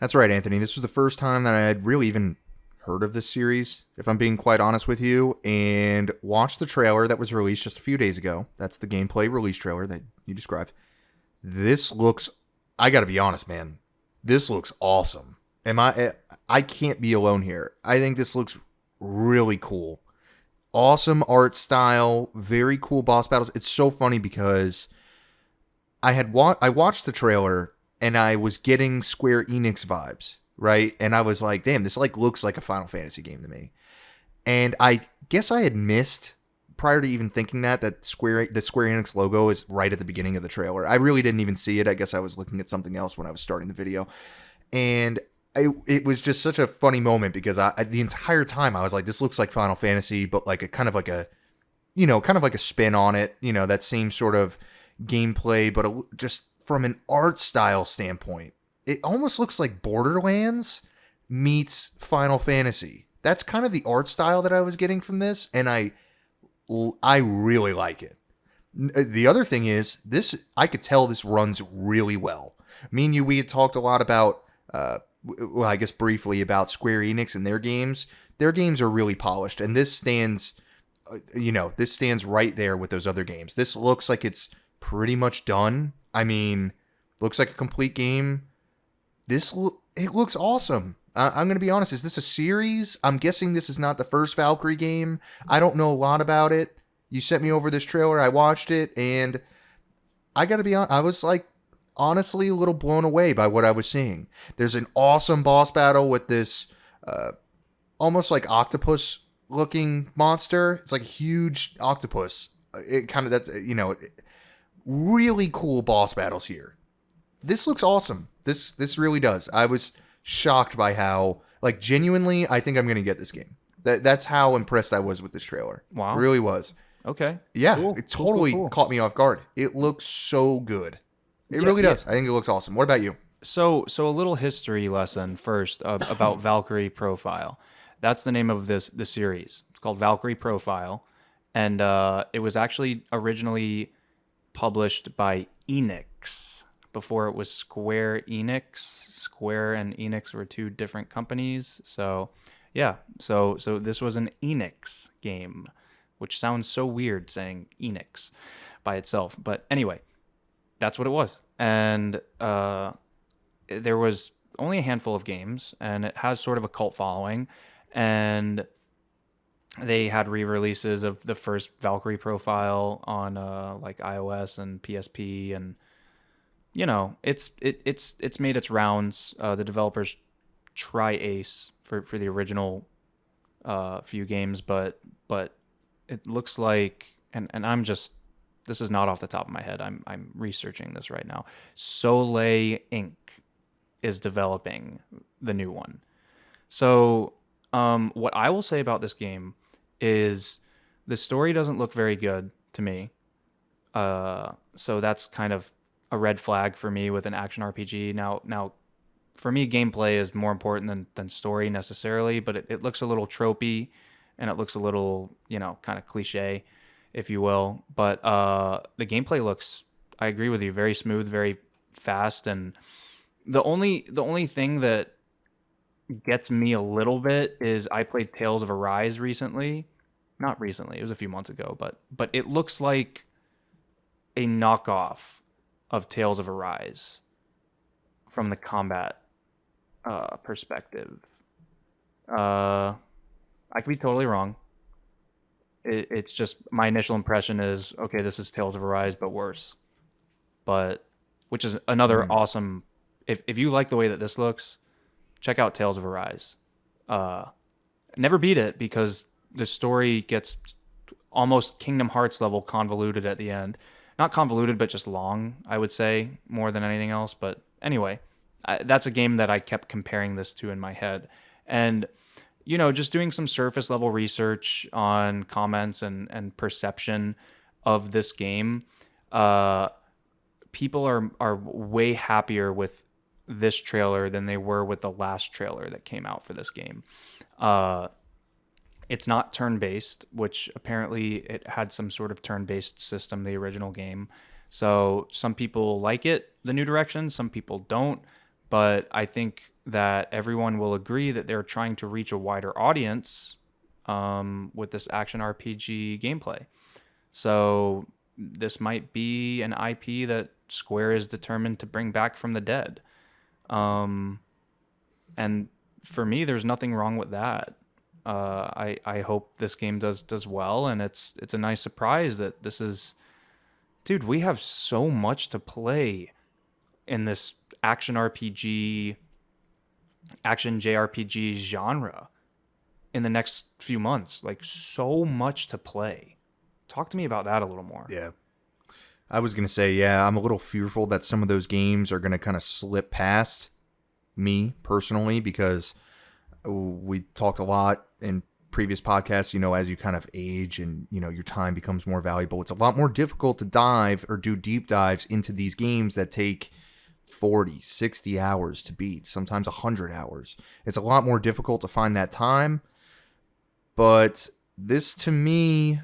That's right, Anthony. This was the first time that I had really even heard of this series, if I'm being quite honest with you, and watched the trailer that was released just a few days ago. That's the gameplay release trailer that you described. This looks, I gotta be honest, man, this looks awesome. I can't be alone here. I think this looks really cool. Awesome art style, very cool boss battles. It's so funny because I watched the trailer and I was getting Square Enix vibes, right? And I was like, damn, this looks like a Final Fantasy game to me. And I guess I had missed, prior to even thinking that the Square Enix logo is right at the beginning of the trailer. I really didn't even see it. I guess I was looking at something else when I was starting the video. And it was just such a funny moment because the entire time I was like, this looks like Final Fantasy, but like a kind of like a spin on it, that same sort of gameplay, but just from an art style standpoint, it almost looks like Borderlands meets Final Fantasy. That's kind of the art style that I was getting from this, and I really like it. The other thing is, I could tell this runs really well. Me and you, we had talked a lot about, I guess briefly, about Square Enix and their games. Their games are really polished, and this stands right there with those other games. This looks like it's pretty much done. I mean, looks like a complete game. It looks awesome. I'm going to be honest. Is this a series? I'm guessing this is not the first Valkyrie game. I don't know a lot about it. You sent me over this trailer. I watched it, and I got to be honest. I was like honestly a little blown away by what I was seeing. There's an awesome boss battle with this almost like octopus looking monster. It's like a huge octopus. It kind of, that's, really cool boss battles here. This looks awesome. This really does. I was shocked by how, like, genuinely, I think I'm going to get this game. That's how impressed I was with this trailer. Wow. It really was. Okay. Yeah, Cool. it totally Cool. caught me off guard. It looks so good. It really does. I think it looks awesome. What about you? So a little history lesson first about Valkyrie Profile. That's the name of the series. It's called Valkyrie Profile, and it was actually originally published by Enix before it was Square Enix. Square and Enix were two different companies. So yeah, so this was an Enix game, which sounds so weird saying Enix by itself. But anyway, that's what it was. And there was only a handful of games, and it has sort of a cult following. And they had re-releases of the first Valkyrie Profile on like iOS and PSP, and it's made its rounds. The developers try ace for the original few games, but it looks like, and I'm just, this is not off the top of my head. I'm researching this right now. Soleil Inc. is developing the new one. So what I will say about this game is the story doesn't look very good to me. So that's kind of a red flag for me with an action RPG. Now for me, gameplay is more important than story necessarily, but it looks a little tropey, and it looks a little, kind of cliche, if you will. But the gameplay looks, I agree with you, very smooth, very fast. And the only thing that gets me a little bit is I played Tales of Arise recently. Not recently, it was a few months ago, but it looks like a knockoff of Tales of Arise from the combat perspective. I could be totally wrong. It's just my initial impression is, okay, this is Tales of Arise, but worse. But which is another awesome. If you like the way that this looks, check out Tales of Arise. Never beat it because the story gets almost Kingdom Hearts level convoluted at the end. Not convoluted, but just long, I would say, more than anything else. But anyway, that's a game that I kept comparing this to in my head. And, just doing some surface level research on comments and perception of this game, people are way happier with this trailer than they were with the last trailer that came out for this game. It's not turn-based, which apparently it had some sort of turn-based system, the original game. So some people like it, the new direction, some people don't. But I think that everyone will agree that they're trying to reach a wider audience with this action RPG gameplay. So this might be an IP that Square is determined to bring back from the dead. And for me, there's nothing wrong with that. I hope this game does well, and it's a nice surprise that this is, dude, we have so much to play in this action JRPG genre in the next few months. Like, so much to play. Talk to me about that a little more. Yeah. I was going to say, yeah, I'm a little fearful that some of those games are going to kind of slip past me personally, because we talked a lot in previous podcasts, as you kind of age and, your time becomes more valuable. It's a lot more difficult to dive or do deep dives into these games that take 40, 60 hours to beat, sometimes 100 hours. It's a lot more difficult to find that time. But this, to me,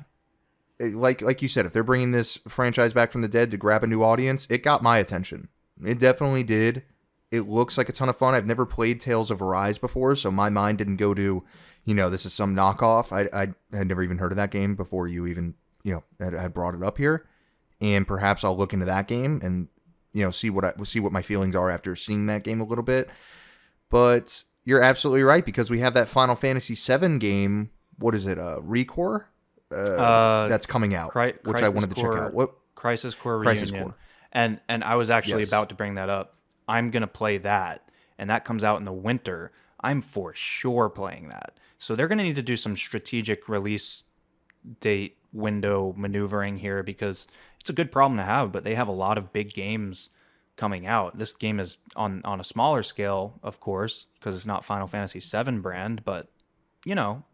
like you said, if they're bringing this franchise back from the dead to grab a new audience, it got my attention. It definitely did. It looks like a ton of fun. I've never played Tales of Arise before, so my mind didn't go to, this is some knockoff. I had never even heard of that game before you even, had brought it up here. And perhaps I'll look into that game and, see what my feelings are after seeing that game a little bit. But you're absolutely right, because we have that Final Fantasy VII game. What is it? Recore? That's coming out, which I wanted to check out. What? Crisis Core Reunion. And I was actually Yes. about to bring that up. I'm gonna play that, and that comes out in the winter. I'm for sure playing that. So they're gonna need to do some strategic release date window maneuvering here because it's a good problem to have, but they have a lot of big games coming out. This game is on a smaller scale, of course, because it's not Final Fantasy VII brand, but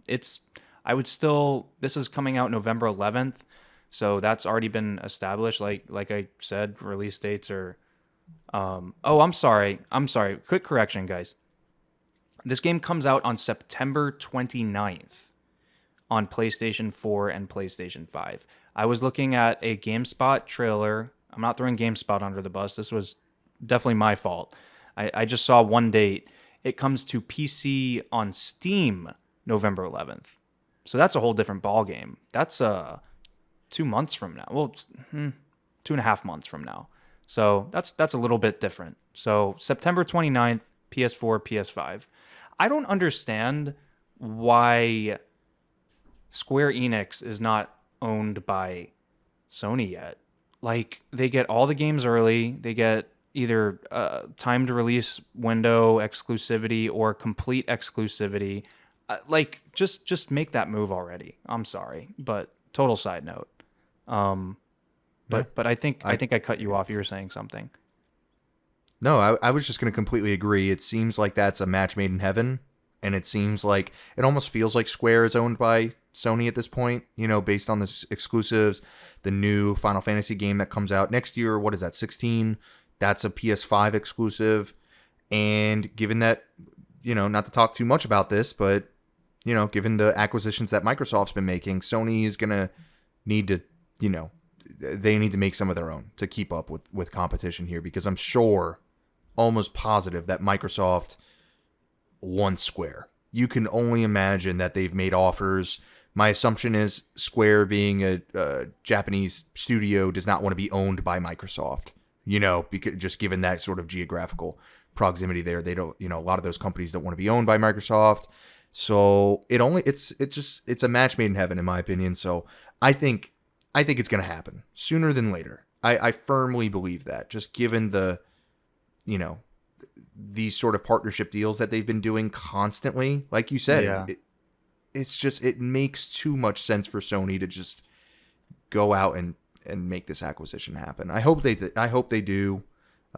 it's I would still this is coming out November 11th, so that's already been established. Like I said, release dates are oh, I'm sorry. I'm sorry. Quick correction, guys. This game comes out on September 29th on PlayStation 4 and PlayStation 5. I was looking at a GameSpot trailer. I'm not throwing GameSpot under the bus. This was definitely my fault. I just saw one date. It comes to PC on Steam November 11th. So that's a whole different ball game. That's 2 months from now. Well, 2.5 months from now. So that's a little bit different. So September 29th, PS4, PS5. I don't understand why Square Enix is not owned by Sony yet. Like, they get all the games early. They get either timed release window exclusivity or complete exclusivity. Just make that move already. I'm sorry, but total side note. Yeah. But I think I cut you off. You were saying something. No, I was just going to completely agree. It seems like that's a match made in heaven. And it seems like it almost feels like Square is owned by Sony at this point, based on the exclusives, the new Final Fantasy game that comes out next year. What is that, 16? That's a PS5 exclusive. And given that, not to talk too much about this, but, given the acquisitions that Microsoft's been making, Sony is going to need to, they need to make some of their own to keep up with competition here, because I'm sure, almost positive, that Microsoft wants Square. You can only imagine that they've made offers. My assumption is Square, being a Japanese studio, does not want to be owned by Microsoft, because just given that sort of geographical proximity there, they don't, a lot of those companies don't want to be owned by Microsoft. So it's a match made in heaven, in my opinion. So I think it's going to happen sooner than later. I firmly believe that, just given the, these sort of partnership deals that they've been doing constantly. Like you said, Yeah. it makes too much sense for Sony to just go out and make this acquisition happen. I hope they do.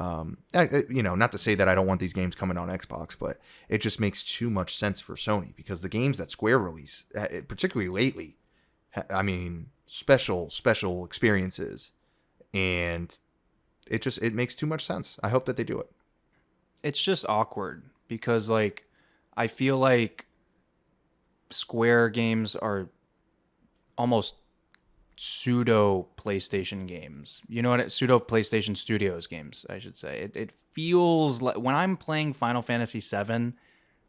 Not to say that I don't want these games coming on Xbox, but it just makes too much sense for Sony, because the games that Square release, particularly lately, I mean, special experiences, and it makes too much sense. I hope that they do it. It's just awkward because, like, I feel like Square games are almost pseudo PlayStation games. You know what? Pseudo PlayStation Studios games, I should say. It feels like when I'm playing Final Fantasy VII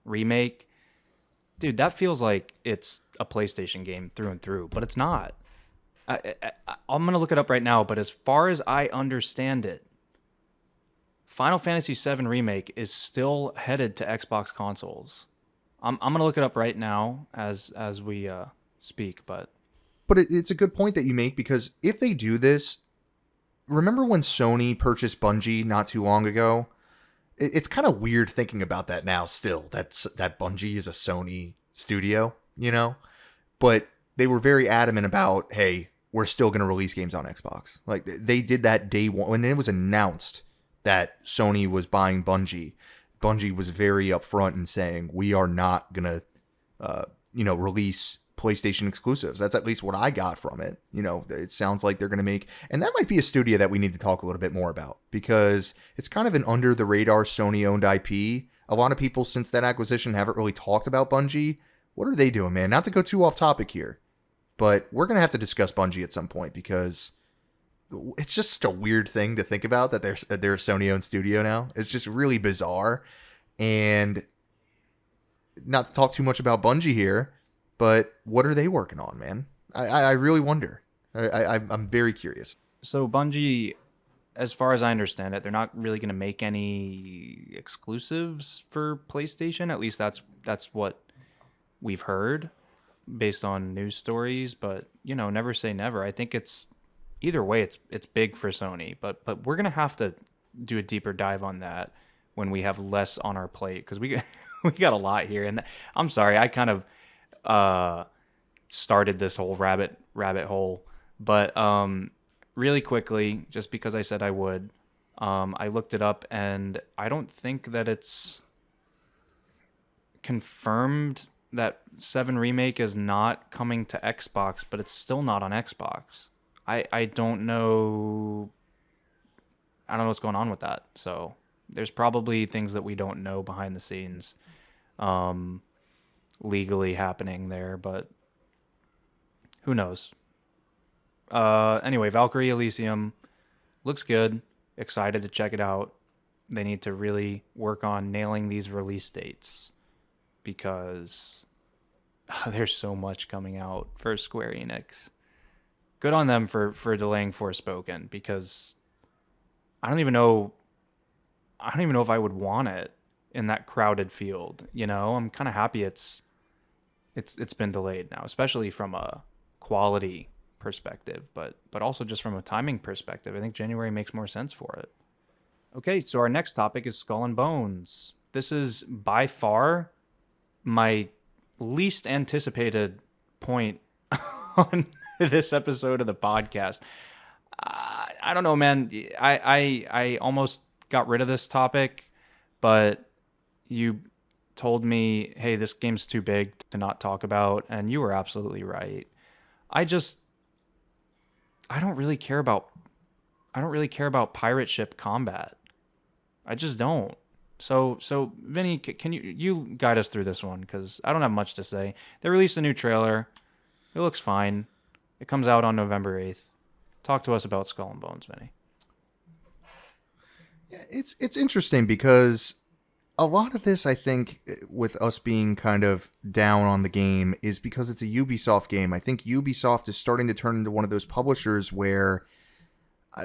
Remake, dude, that feels like it's a PlayStation game through and through, but it's not. I'm going to look it up right now, but as far as I understand it, Final Fantasy VII Remake is still headed to Xbox consoles. I'm going to look it up right now as we speak, but it's a good point that you make, because if they do this, remember when Sony purchased Bungie not too long ago? It's kind of weird thinking about that now still, that Bungie is a Sony studio, But they were very adamant about, hey, we're still going to release games on Xbox. Like, they did that day one when it was announced that Sony was buying Bungie. Bungie was very upfront in saying, we are not going to, release PlayStation exclusives. That's at least what I got from it. It sounds like they're going to make, and that might be a studio that we need to talk a little bit more about, because it's kind of an under the radar Sony owned IP. A lot of people since that acquisition haven't really talked about Bungie. What are they doing, man? Not to go too off topic here, but we're going to have to discuss Bungie at some point, because it's just a weird thing to think about that they're a Sony owned studio now. It's just really bizarre. And not to talk too much about Bungie here, but what are they working on, man? I really wonder. I'm very curious. So Bungie, as far as I understand it, they're not really going to make any exclusives for PlayStation. At least that's what we've heard based on news stories. But, never say never. I think it's either way, it's big for Sony. But we're gonna have to do a deeper dive on that when we have less on our plate, because we got a lot here. And I'm sorry, I kind of started this whole rabbit hole, but really quickly, just because I said I would, I looked it up, and I don't think that it's confirmed that 7 Remake is not coming to Xbox, but it's still not on Xbox. I don't know. I don't know what's going on with that. So there's probably things that we don't know behind the scenes, legally happening there, but who knows? Anyway, Valkyrie Elysium looks good. Excited to check it out. They need to really work on nailing these release dates, because there's so much coming out for Square Enix. Good on them for delaying Forspoken, because I don't even know if I would want it in that crowded field. You know, I'm kind of happy it's been delayed now, especially from a quality perspective, but also just from a timing perspective. I think January makes more sense for it. Okay, so our next topic is Skull and Bones. This is by far my least anticipated point on this episode of the podcast. I don't know, man. I almost got rid of this topic, but you told me, hey, this game's too big to not talk about, and you were absolutely right. I don't really care about pirate ship combat. I just don't. So Vinny, can you guide us through this one, because I don't have much to say. They released a new trailer. It looks fine. It comes out on November 8th. Talk to us about Skull and Bones, Vinny. Yeah, it's interesting, because a lot of this, I think, with us being kind of down on the game, is because it's a Ubisoft game. I think Ubisoft is starting to turn into one of those publishers where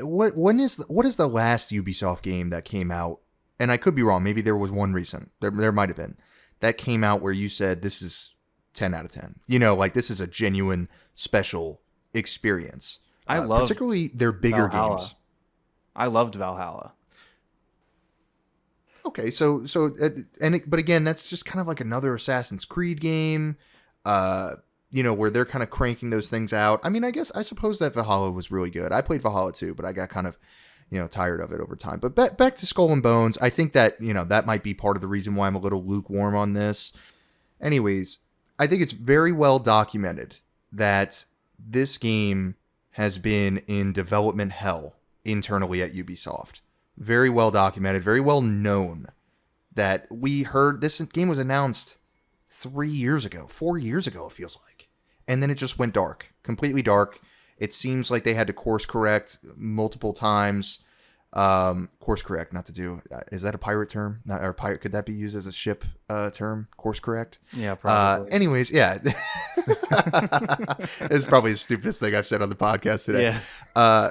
what is the last Ubisoft game that came out? And I could be wrong. Maybe there was one recent. There might have been. That came out where you said this is 10 out of 10. You know, like, this is a genuine special experience. I love particularly their bigger Valhalla. games. I loved Valhalla. Okay, but again, that's just kind of like another Assassin's Creed game, where they're kind of cranking those things out. I mean, I suppose that Valhalla was really good. I played Valhalla too, but I got kind of, tired of it over time. But back to Skull and Bones, I think that, that might be part of the reason why I'm a little lukewarm on this. Anyways, I think it's very well documented that this game has been in development hell internally at Ubisoft. Very well documented, very well known that we heard this game was announced 4 years ago, it feels like. And then it just went dark, completely dark. It seems like they had to course correct multiple times. Course correct, not to do. Is that a pirate term? Could that be used as a ship term? Course correct? Yeah, probably. Anyways, yeah. It's probably the stupidest thing I've said on the podcast today. Yeah.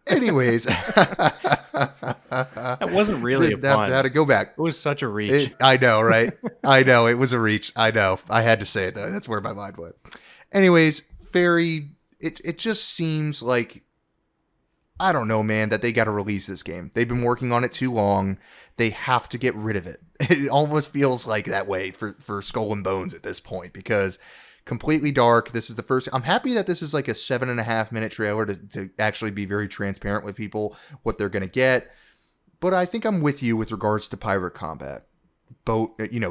Anyways. That wasn't really a pun. How to go back. It was such a reach. I know, right? I know, it was a reach. I know. I had to say it, though. That's where my mind went. Anyways, it just seems like, I don't know, man, that they got to release this game. They've been working on it too long. They have to get rid of it. It almost feels like that way for Skull and Bones at this point, because completely dark. This is the first. I'm happy that this is like a 7.5 minute trailer to actually be very transparent with people what they're going to get. But I think I'm with you with regards to pirate combat,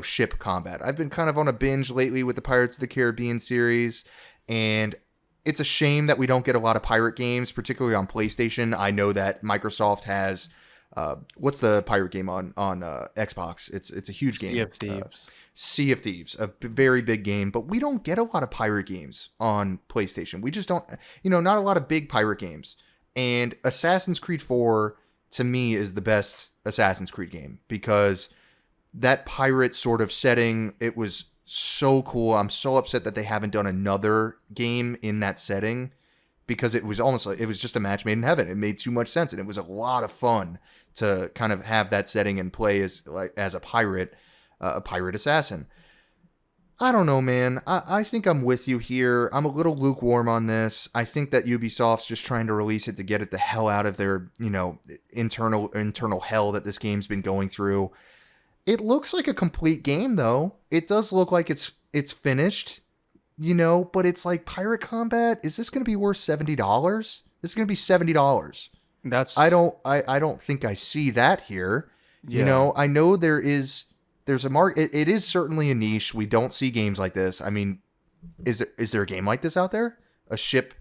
ship combat. I've been kind of on a binge lately with the Pirates of the Caribbean series, and it's a shame that we don't get a lot of pirate games, particularly on PlayStation. I know that Microsoft has, what's the pirate game on Xbox? It's a huge game. Sea of Thieves. Sea of Thieves, a very big game, but we don't get a lot of pirate games on PlayStation. We just don't, not a lot of big pirate games. And Assassin's Creed 4, to me, is the best Assassin's Creed game, because that pirate sort of setting, it was so cool. I'm so upset that they haven't done another game in that setting, because it was almost like it was just a match made in heaven. It made too much sense, and it was a lot of fun to kind of have that setting and play as a pirate assassin. I don't know, man. I think I'm with you here. I'm a little lukewarm on this. I think that Ubisoft's just trying to release it to get it the hell out of their, internal hell that this game's been going through. It looks like a complete game, though. It does look like it's finished, but it's like Pirate Combat. Is this going to be worth $70? This is going to be $70. That's I don't think I see that here. yeah. I know there's a market. It is certainly a niche. We don't see games like this. I mean, is there a game like this out there? A ship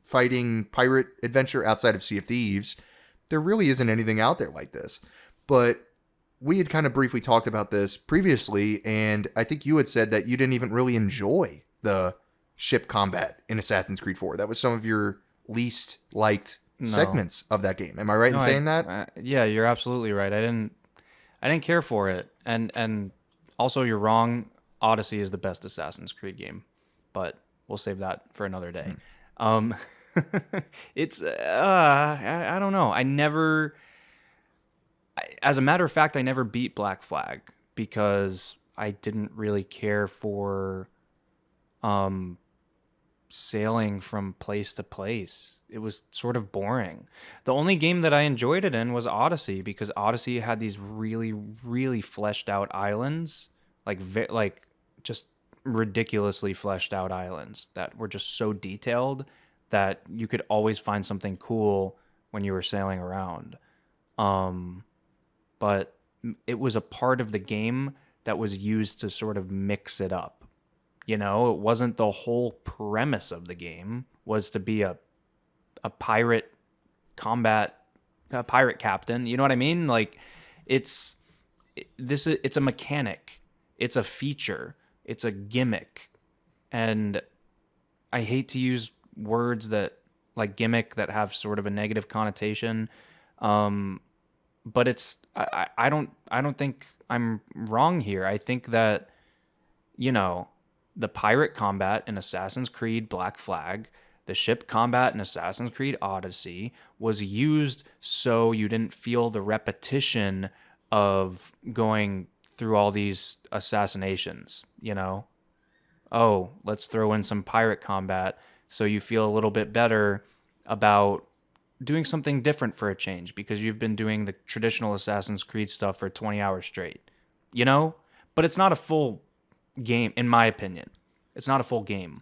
fighting pirate adventure outside of Sea of Thieves? There really isn't anything out there like this. But we had kind of briefly talked about this previously, and I think you had said that you didn't even really enjoy the ship combat in Assassin's Creed 4. That was some of your least liked segments of that game. Am I right in saying that? Yeah, you're absolutely right. I didn't care for it, and also you're wrong. Odyssey is the best Assassin's Creed game, but we'll save that for another day. It's I don't know. As a matter of fact, I never beat Black Flag because I didn't really care for sailing from place to place. It was sort of boring. The only game that I enjoyed it in was Odyssey because Odyssey had these really, really fleshed out islands, like just ridiculously fleshed out islands that were just so detailed that you could always find something cool when you were sailing around. But it was a part of the game that was used to sort of mix it up. It wasn't the whole premise of the game was to be a pirate pirate captain. You know what I mean? Like it's a mechanic. It's a feature. It's a gimmick. And I hate to use words that like gimmick that have sort of a negative connotation. But I don't think I'm wrong here. I think that, the pirate combat in Assassin's Creed Black Flag, the ship combat in Assassin's Creed Odyssey was used so you didn't feel the repetition of going through all these assassinations, Oh, let's throw in some pirate combat so you feel a little bit better about doing something different for a change because you've been doing the traditional Assassin's Creed stuff for 20 hours straight, But it's not a full game, in my opinion. It's not a full game.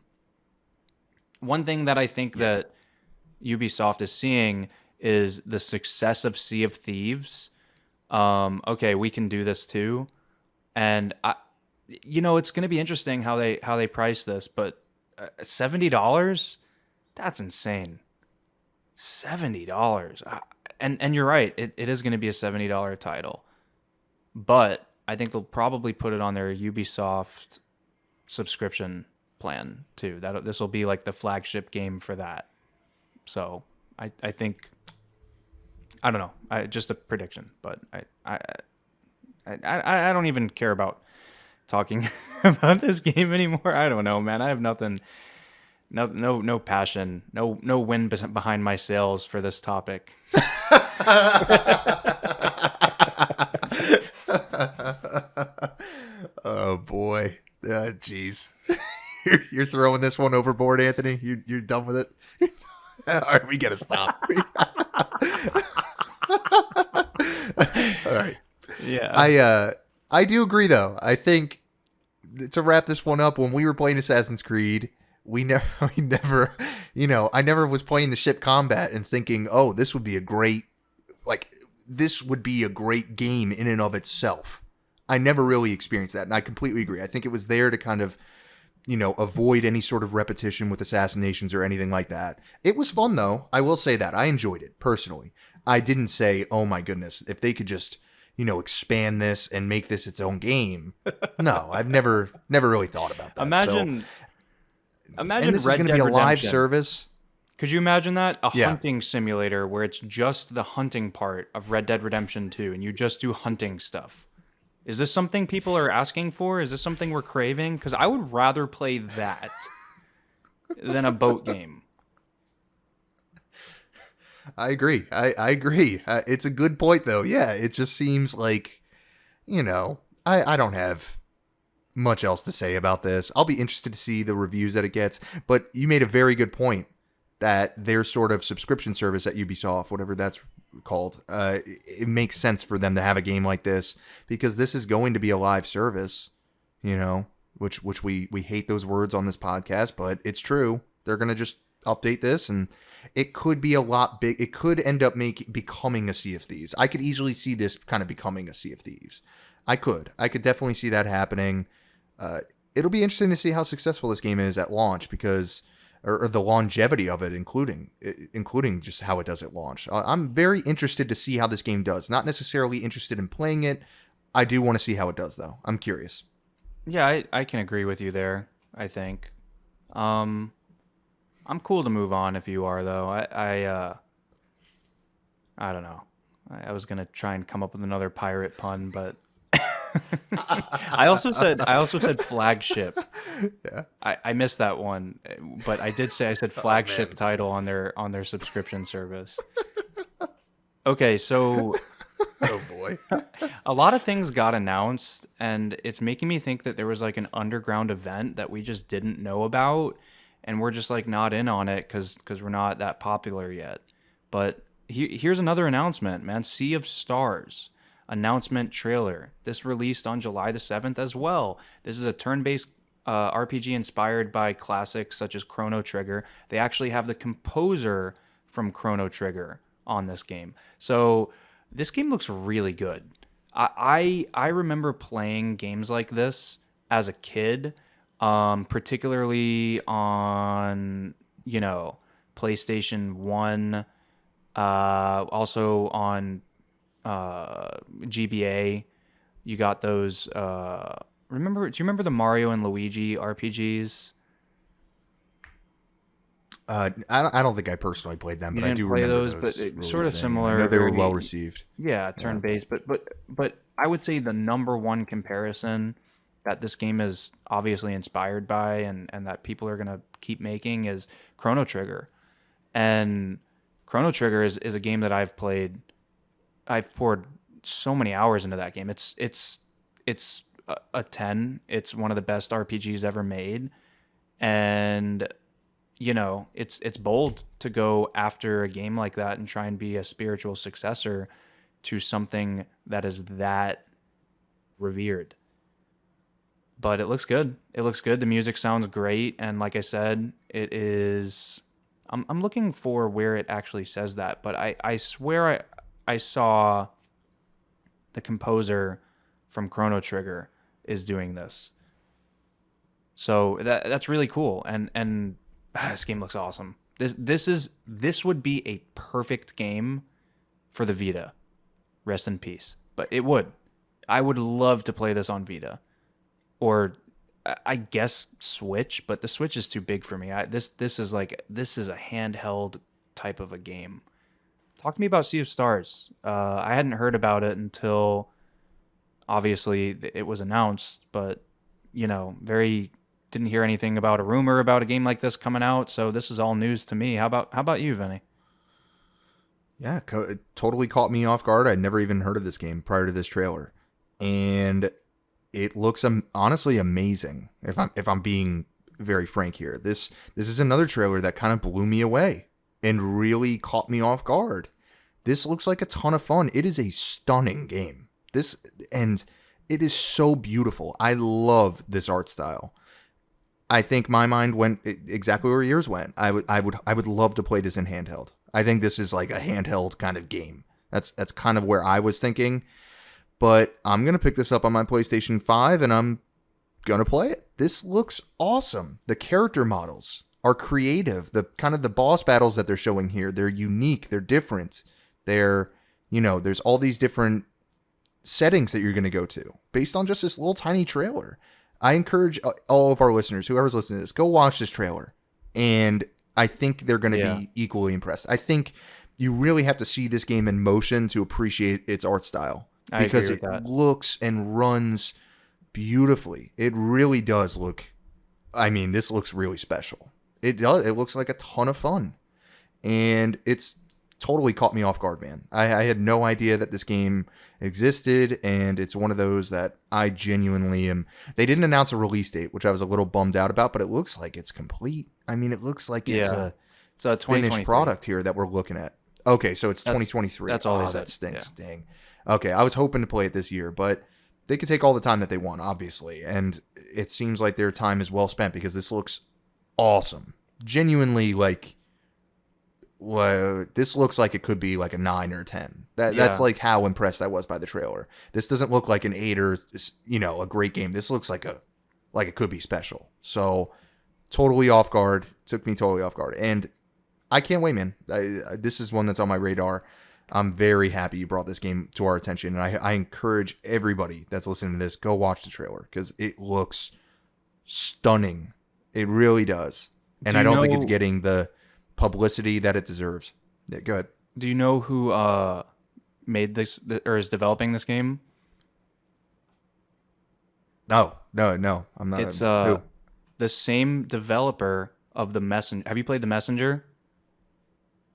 One thing that I think that Ubisoft is seeing is the success of Sea of Thieves. Okay, we can do this too. And it's going to be interesting how they price this, but $70, that's insane. $70. And you're right, it is going to be a $70 title. But I think they'll probably put it on their Ubisoft subscription plan too. This will be like the flagship game for that. So I think, I don't know, just a prediction, but I don't even care about talking about this game anymore. I don't know, man. I have nothing, no passion, no wind behind my sails for this topic. Oh boy, jeez. You're throwing this one overboard, Anthony. You're done with it. All right, we gotta stop. All right. Yeah. I do agree though. I think to wrap this one up, when we were playing Assassin's Creed, we never, I never was playing the ship combat and thinking, oh, this would be a great game in and of itself. I never really experienced that, and I completely agree. I think it was there to kind of, avoid any sort of repetition with assassinations or anything like that. It was fun, though. I will say that. I enjoyed it, personally. I didn't say, oh my goodness, if they could just, expand this and make this its own game. No, I've never really thought about that. Imagine and this Red is going to Dead be a live Redemption. service. Could you imagine that? A hunting simulator where it's just the hunting part of Red Dead Redemption 2 and you just do hunting stuff. Is this something people are asking for? Is this something we're craving? Because I would rather play that than a boat game. I agree. I agree. It's a good point, though. Yeah, it just seems like, I don't have much else to say about this. I'll be interested to see the reviews that it gets, but you made a very good point that their sort of subscription service at Ubisoft, whatever that's called, it makes sense for them to have a game like this because this is going to be a live service, which we hate those words on this podcast, but it's true. They're going to just update this, and it could be a lot big. It could end up becoming a Sea of Thieves. I could easily see this kind of becoming a Sea of Thieves. I could definitely see that happening. It'll be interesting to see how successful this game is at launch because, or the longevity of it, including just how it does at launch. I'm very interested to see how this game does. Not necessarily interested in playing it. I do want to see how it does, though. I'm curious. Yeah, I can agree with you there, I think. I'm cool to move on if you are, though. I don't know. I was gonna try and come up with another pirate pun, but I also said flagship. Yeah. I missed that one, but I said flagship title on their subscription service. Okay, so Oh boy. a lot of things got announced, and it's making me think that there was like an underground event that we just didn't know about, and we're just like not in on it because we're not that popular yet. But here's another announcement, man. Sea of Stars announcement trailer. This released on July the 7th as well. This is a turn-based RPG inspired by classics such as Chrono Trigger. They actually have the composer from Chrono Trigger on this game. So this game looks really good. I remember playing games like this as a kid, particularly on, PlayStation 1, also on GBA. You got those. Do you remember the Mario and Luigi RPGs? I don't think I personally played them, but I do play remember those. But it's sort of releasing. similar. I know they were well received. Yeah, turn-based. But I would say the number one comparison that this game is obviously inspired by and that people are gonna keep making is Chrono Trigger. And Chrono Trigger is a game that I've played. I've poured so many hours into that game. It's a 10. It's one of the best RPGs ever made. And it's bold to go after a game like that and try and be a spiritual successor to something that is that revered. But it looks good. It looks good. The music sounds great, and like I said, it is. I'm looking for where it actually says that, but I swear I saw the composer from Chrono Trigger is doing this. So that's really cool, and this game looks awesome. This would be a perfect game for the Vita. Rest in peace. But it would. I would love to play this on Vita, or I guess Switch. But the Switch is too big for me. This is a handheld type of a game. Talk to me about Sea of Stars. I hadn't heard about it until obviously it was announced, but didn't hear anything about a rumor about a game like this coming out, so this is all news to me. How about you, Vinny? Yeah, it totally caught me off guard. I'd never even heard of this game prior to this trailer, and it looks honestly amazing. If I'm being very frank here, this is another trailer that kind of blew me away and really caught me off guard. This looks like a ton of fun. It is a stunning game. And it is so beautiful. I love this art style. I think my mind went exactly where yours went. I would love to play this in handheld. I think this is like a handheld kind of game. That's kind of where I was thinking. But I'm going to pick this up on my PlayStation 5 and I'm going to play it. This looks awesome. The character models are creative. The kind of the boss battles that they're showing here, they're unique, they're different. They're, there's all these different settings that you're going to go to based on just this little tiny trailer. I encourage all of our listeners, whoever's listening to this, go watch this trailer. And I think they're going to be equally impressed. I think you really have to see this game in motion to appreciate its art style. Because it looks and runs beautifully. It really does look, this looks really special. It does. It looks like a ton of fun. And it's totally caught me off guard, man. I had no idea that this game existed, and it's one of those that I genuinely am. They didn't announce a release date, which I was a little bummed out about, but it looks like it's complete. I mean, it looks like it's Yeah. a It's a finished product here that we're looking at. Okay, so it's 2023. That's all they Oh, said. that stinks. Yeah. Dang. Okay, I was hoping to play it this year, but they could take all the time that they want, obviously, and it seems like their time is well spent because this looks awesome. Genuinely, like, well, this looks like it could be like a 9 or 10. That's Yeah. like how impressed I was by the trailer. This doesn't look like an 8 or, a great game. This looks like it could be special. So totally off guard. Took me totally off guard, and I can't wait, man. This is one that's on my radar. I'm very happy you brought this game to our attention, and I encourage everybody that's listening to this, go watch the trailer because it looks stunning. It really does, and I don't think it's getting the publicity that it deserves. Yeah, go ahead. Do you know who made this or is developing this game? No, I'm not. It's who? the same developer of the Messenger. Have you played the Messenger?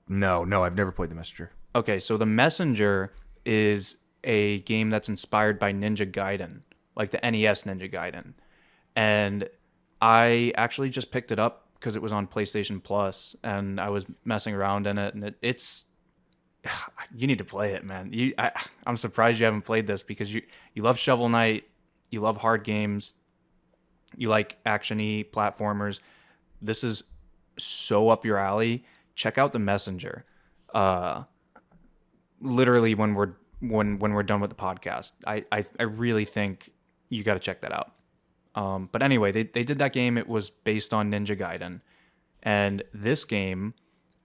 No, I've never played The Messenger. Okay, so the Messenger is a game that's inspired by Ninja Gaiden, like the NES Ninja Gaiden. And I actually just picked it up because it was on PlayStation Plus, and I was messing around in it, and it's you need to play it, man. I'm surprised you haven't played this because you love Shovel Knight, you love hard games, you like action-y platformers. This is so up your alley. Check out The Messenger. Literally when we're done with the podcast, I really think you got to check that out. But anyway, they did that game. It was based on Ninja Gaiden, and this game,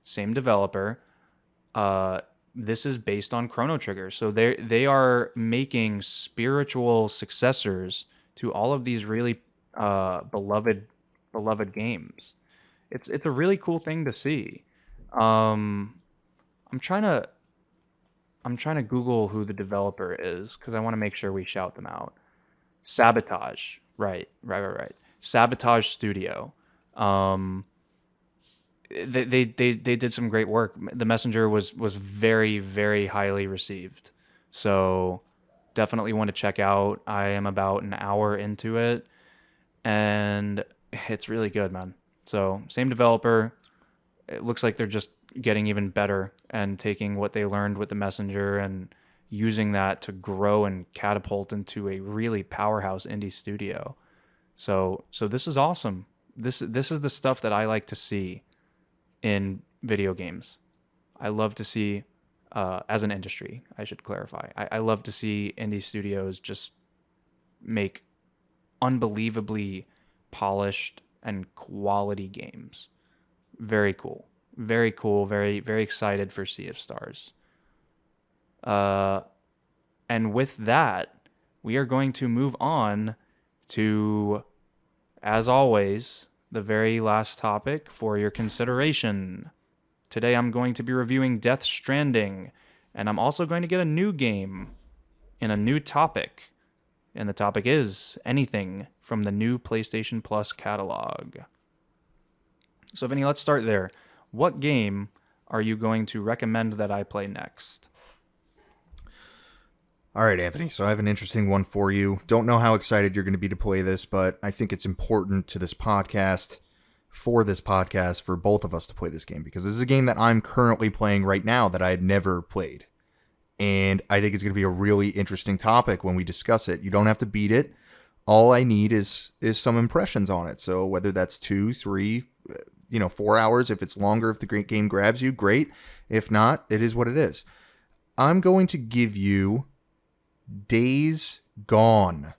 same developer. This is based on Chrono Trigger, so they are making spiritual successors to all of these really beloved games. It's a really cool thing to see. I'm trying to Google who the developer is because I want to make sure we shout them out. Sabotage, right. Sabotage Studio. They did some great work. The Messenger was very, very highly received, so definitely want to check out. I am about an hour into it, and it's really good, man. So same developer. It looks like they're just getting even better and taking what they learned with the Messenger and using that to grow and catapult into a really powerhouse indie studio. So this is awesome. This is the stuff that I like to see in video games. I love to see, as an industry, I should clarify. I love to see indie studios just make unbelievably polished and quality games. Very cool. Very cool. Very, very excited for Sea of Stars. And with that, we are going to move on to, as always, the very last topic for your consideration. Today I'm going to be reviewing Death Stranding, and I'm also going to get a new game in a new topic. And the topic is anything from the new PlayStation Plus catalog. So, Vinny, let's start there. What game are you going to recommend that I play next? All right, Anthony. So I have an interesting one for you. Don't know how excited you're going to be to play this, but I think it's important to this podcast, for both of us to play this game, because this is a game that I'm currently playing right now that I had never played. And I think it's going to be a really interesting topic when we discuss it. You don't have to beat it. All I need is some impressions on it. So whether that's 2, 3, 4 hours, if it's longer, if the great game grabs you, great. If not, it is what it is. I'm going to give you Days Gone,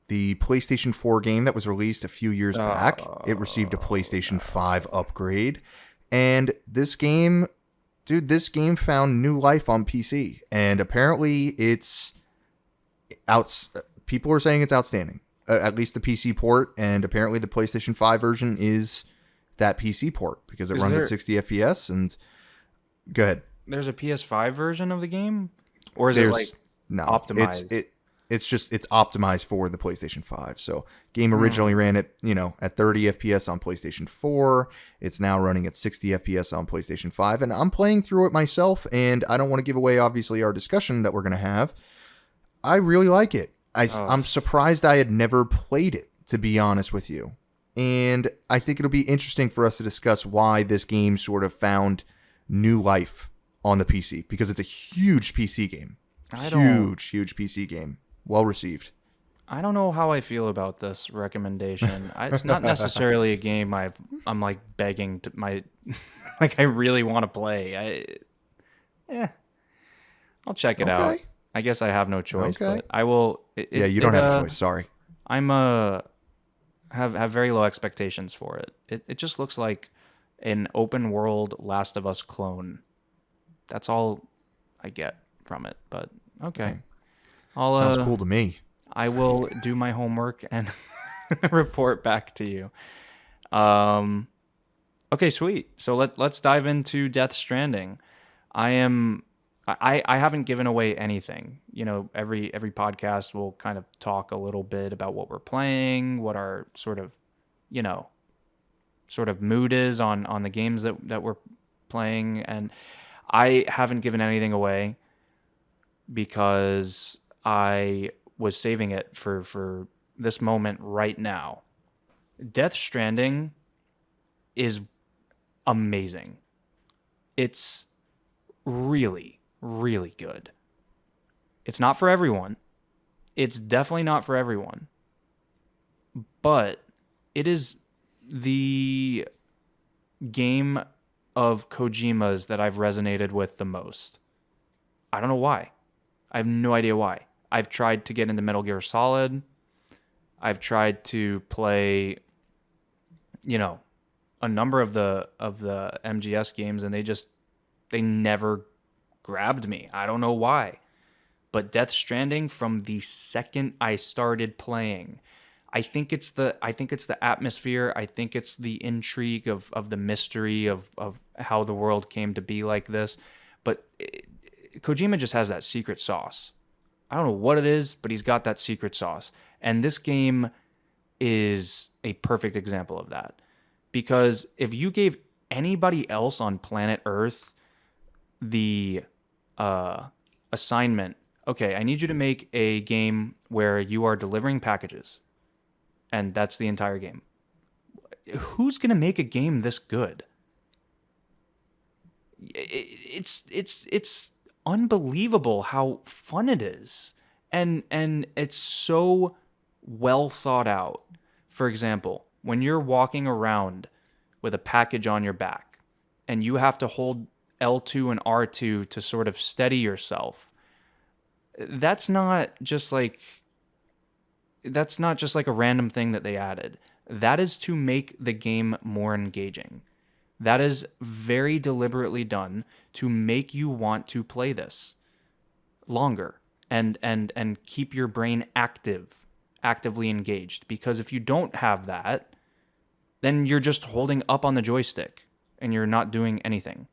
the PlayStation 4 game that was released a few years back. It received a PlayStation 5 upgrade. And this game found new life on PC. And apparently it's out. People are saying it's outstanding. At least the PC port. And apparently the PlayStation 5 version is that PC port because it runs at 60 FPS. And go ahead. There's a PS5 version of the game? Or is it like optimized? it's optimized for the PlayStation 5. So game originally ran at, at 30 FPS on PlayStation 4. It's now running at 60 FPS on PlayStation 5. And I'm playing through it myself, and I don't want to give away, obviously, our discussion that we're going to have. I really like it. I'm surprised I had never played it, to be honest with you. And I think it'll be interesting for us to discuss why this game sort of found new life on the PC, because it's a huge PC game. Huge PC game. Well received. I don't know how I feel about this recommendation. It's not necessarily a game I'm like begging to like I really want to play. I'll check it out. I guess I have no choice, but I will. You don't have a choice. Sorry. I'm have very low expectations for it. It just looks like an open world Last of Us clone. That's all I get from it. But okay. Sounds cool to me. I will do my homework and report back to you. Okay, sweet. So let's dive into Death Stranding. I haven't given away anything. Every podcast will kind of talk a little bit about what we're playing, what our sort of mood is on the games that we're playing, and I haven't given anything away because I was saving it for this moment right now. Death Stranding is amazing. It's really, really good. It's not for everyone. It's definitely not for everyone. But it is the game of Kojima's that I've resonated with the most. I don't know why. I have no idea why. I've tried to get into Metal Gear Solid. I've tried to play, a number of the MGS games, and they never grabbed me. I don't know why. But Death Stranding, from the second I started playing, I think it's the atmosphere. I think it's the intrigue of the mystery of how the world came to be like this. But Kojima just has that secret sauce. I don't know what it is, but he's got that secret sauce. And this game is a perfect example of that. Because if you gave anybody else on planet Earth the assignment, okay, I need you to make a game where you are delivering packages, and that's the entire game. Who's going to make a game this good? It's unbelievable how fun it is, and it's so well thought out. For example, when you're walking around with a package on your back and you have to hold L2 and R2 to sort of steady yourself, that's not just like a random thing that they added. That is to make the game more engaging. That is very deliberately done to make you want to play this longer and keep your brain actively engaged. Because if you don't have that, then you're just holding up on the joystick and you're not doing anything.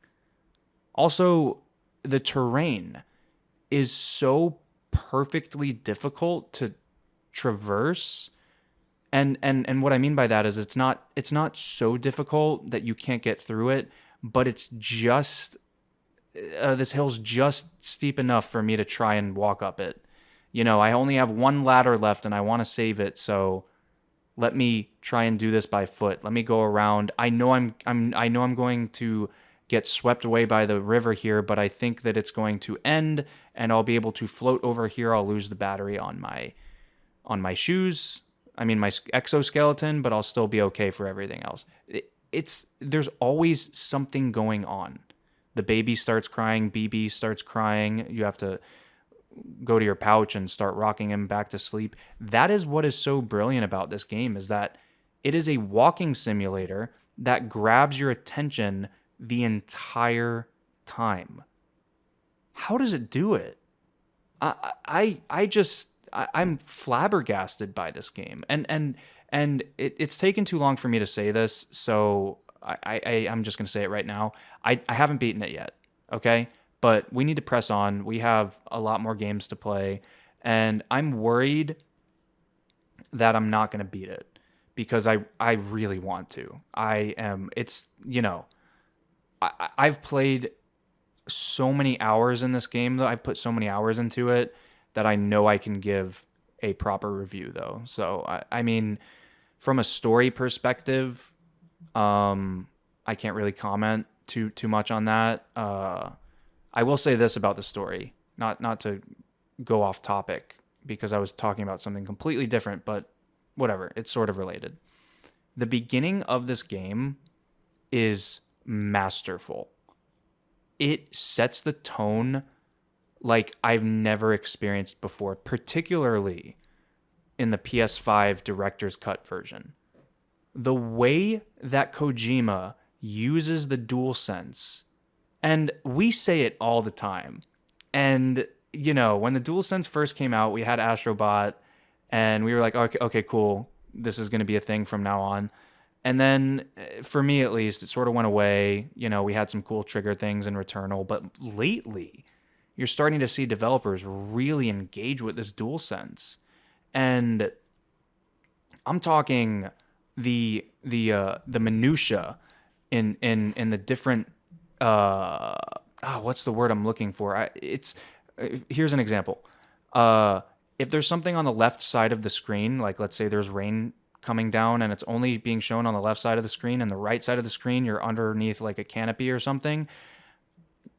Also, the terrain is so perfectly difficult to traverse. And what I mean by that is it's not so difficult that you can't get through it, but it's just this hill's just steep enough for me to try and walk up it. I only have one ladder left and I want to save it, so let me try and do this by foot. Let me go around. I know I'm going to get swept away by the river here, but I think that it's going to end and I'll be able to float over here. I'll lose the battery on my shoes. I mean, my exoskeleton, but I'll still be okay for everything else. There's always something going on. The baby starts crying, BB starts crying. You have to go to your pouch and start rocking him back to sleep. That is what is so brilliant about this game, is that it is a walking simulator that grabs your attention the entire time. How does it do it? I'm flabbergasted by this game, and it's taken too long for me to say this, so I'm just gonna say it right now. I haven't beaten it yet, okay? But we need to press on. We have a lot more games to play, And I'm worried that I'm not going to beat it because I really want to. It's, I've played so many hours in this game, though. I've put so many hours into it that I know I can give a proper review, though. So, I mean, from a story perspective, I can't really comment too much on that. I will say this about the story, not to go off topic because I was talking about something completely different, but whatever, it's sort of related. The beginning of this game is masterful. It sets the tone like I've never experienced before, particularly in the PS5 Director's Cut version. The way that Kojima uses the DualSense, and we say it all the time. And, when the DualSense first came out, we had Astrobot, and we were like, okay, cool. This is going to be a thing from now on. And then, for me at least, it sort of went away. We had some cool trigger things in Returnal, but lately, you're starting to see developers really engage with this DualSense. And I'm talking the minutia in the different what's the word I'm looking for? Here's an example. If there's something on the left side of the screen, like let's say there's rain coming down and it's only being shown on the left side of the screen, and the right side of the screen you're underneath like a canopy or something,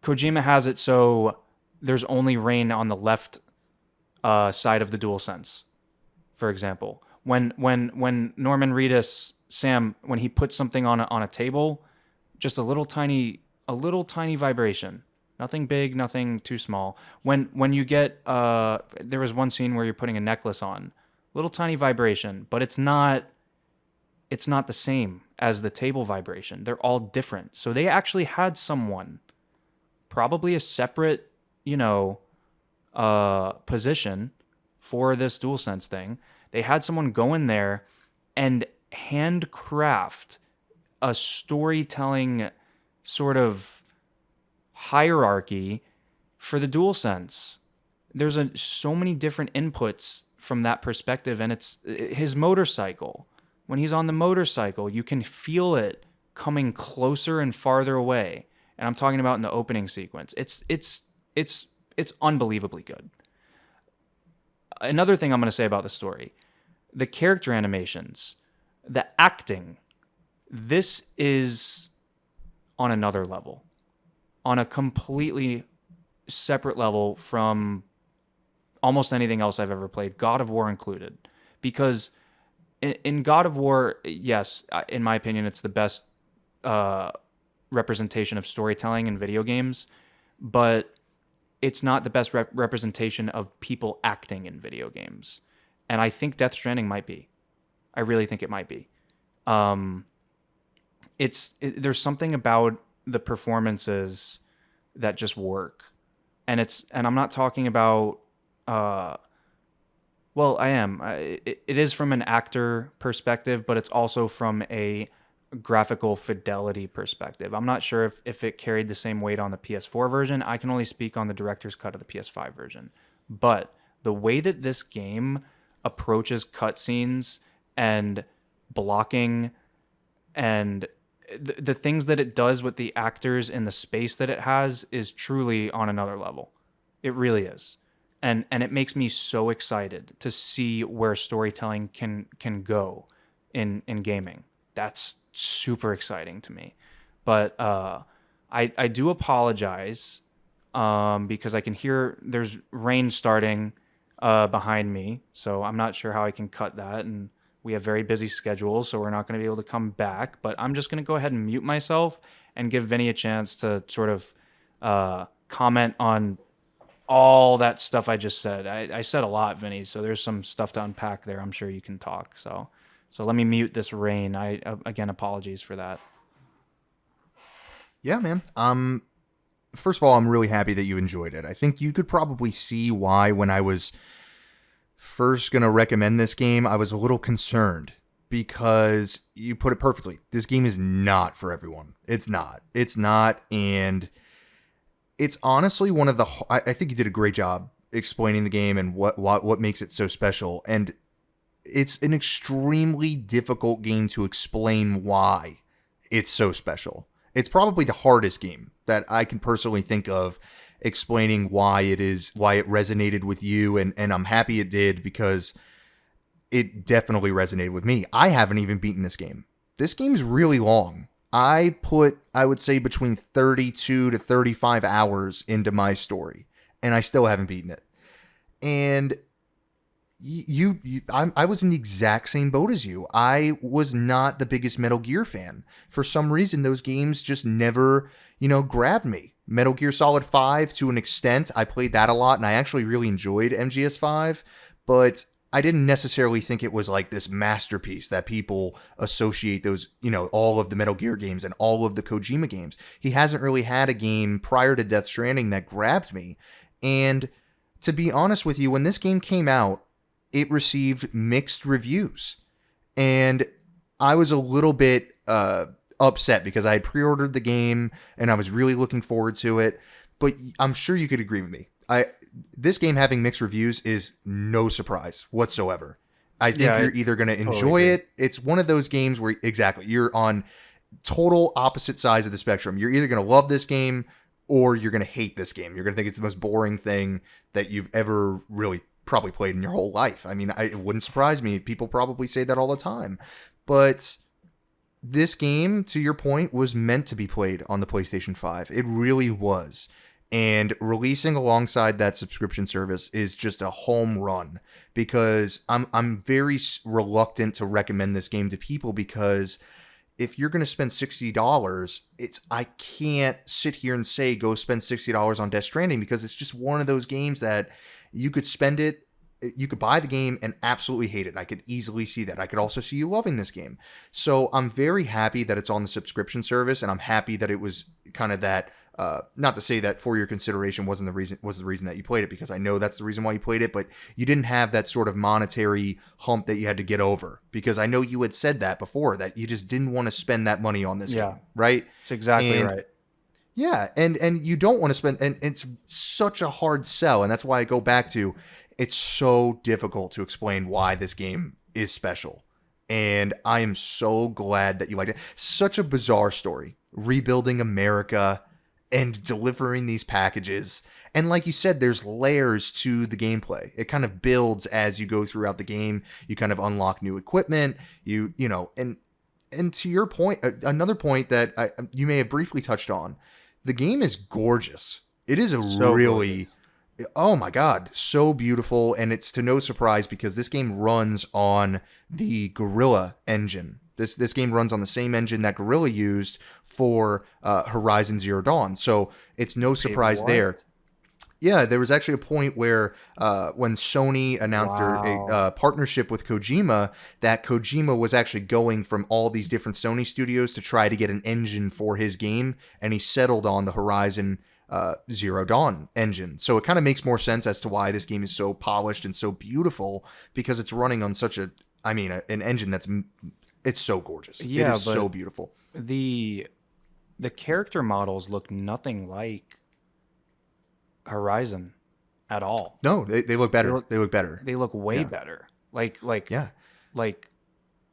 Kojima has it so there's only rain on the left side of the DualSense, for example. When Norman Reedus, Sam, when he puts something on a table, just a little tiny vibration. Nothing big, nothing too small. When you get there was one scene where you're putting a necklace on, little tiny vibration, but it's not the same as the table vibration. They're all different. So they actually had someone, probably a separate, position for this DualSense thing. They had someone go in there and handcraft a storytelling sort of hierarchy for the DualSense. There's so many different inputs from that perspective, and it's his motorcycle. When he's on the motorcycle, you can feel it coming closer and farther away. And I'm talking about in the opening sequence. It's unbelievably good. Another thing I'm going to say about the story, the character animations, the acting, this is on another level, on a completely separate level from almost anything else I've ever played, God of War included. Because in God of War, yes, in my opinion, it's the best representation of storytelling in video games, but it's not the best representation of people acting in video games. And I think Death Stranding might be. I really think it might be. There's something about the performances that just work. And I'm not talking about, well, I am. It is from an actor perspective, but it's also from a graphical fidelity perspective. I'm not sure if it carried the same weight on the PS4 version. I can only speak on the director's cut of the PS5 version. But the way that this game approaches cutscenes and blocking and the things that it does with the actors in the space that it has is truly on another level. It really is. And it makes me so excited to see where storytelling can go in gaming. That's super exciting to me. But I do apologize because I can hear there's rain starting behind me. So I'm not sure how I can cut that. And we have very busy schedules, so we're not going to be able to come back. But I'm just going to go ahead and mute myself and give Vinny a chance to sort of comment on all that stuff I just said. I said a lot, Vinny, so there's some stuff to unpack there. I'm sure you can talk. So let me mute this rain. Again, apologies for that. Yeah, man. First of all, I'm really happy that you enjoyed it. I think you could probably see why when I was first going to recommend this game, I was a little concerned because you put it perfectly. This game is not for everyone. It's not. And it's honestly one of the, I think you did a great job explaining the game and what makes it so special. And it's an extremely difficult game to explain why it's so special. It's probably the hardest game that I can personally think of explaining why it resonated with you. And I'm happy it did, because it definitely resonated with me. I haven't even beaten this game. This game's really long. I would say between 32 to 35 hours into my story, and I still haven't beaten it. And I was in the exact same boat as you. I was not the biggest Metal Gear fan. For some reason, those games just never, grabbed me. Metal Gear Solid 5, to an extent, I played that a lot, and I actually really enjoyed MGS5, but I didn't necessarily think it was like this masterpiece that people associate those, all of the Metal Gear games and all of the Kojima games. He hasn't really had a game prior to Death Stranding that grabbed me. And to be honest with you, when this game came out, it received mixed reviews. And I was a little bit upset because I had pre-ordered the game and I was really looking forward to it. But I'm sure you could agree with me. This game having mixed reviews is no surprise whatsoever. I think you're either going to enjoy it. It's one of those games where, exactly, you're on total opposite sides of the spectrum. You're either going to love this game or you're going to hate this game. You're going to think it's the most boring thing that you've ever really probably played in your whole life. I mean, it wouldn't surprise me. People probably say that all the time. But this game, to your point, was meant to be played on the PlayStation 5. It really was. And releasing alongside that subscription service is just a home run, because I'm very reluctant to recommend this game to people, because if you're going to spend $60, I can't sit here and say go spend $60 on Death Stranding, because it's just one of those games that you could spend it, you could buy the game and absolutely hate it. I could easily see that. I could also see you loving this game. So I'm very happy that it's on the subscription service, and I'm happy that it was kind of that. Not to say that For Your Consideration was the reason that you played it, because I know that's the reason why you played it, but you didn't have that sort of monetary hump that you had to get over, because I know you had said that before, that you just didn't want to spend that money on this game, right? That's exactly right. Yeah, and you don't want to spend, and it's such a hard sell, and that's why I go back to, it's so difficult to explain why this game is special. And I am so glad that you liked it. Such a bizarre story. Rebuilding America and delivering these packages. And like you said, there's layers to the gameplay. It kind of builds as you go throughout the game. You kind of unlock new equipment. And to your point, another point that you may have briefly touched on, the game is gorgeous. It is gorgeous. Oh my God, so beautiful. And it's to no surprise, because this game runs on the Guerrilla engine. This game runs on the same engine that Guerrilla used for Horizon Zero Dawn. So it's no surprise there. Yeah, there was actually a point where when Sony announced their partnership with Kojima, that Kojima was actually going from all these different Sony studios to try to get an engine for his game, and he settled on the Horizon Zero Dawn engine. So it kind of makes more sense as to why this game is so polished and so beautiful, because it's running on such an engine it's so gorgeous. Yeah, it is so beautiful. The character models look nothing like Horizon at all. No, they look better. They look better. They look way better. Like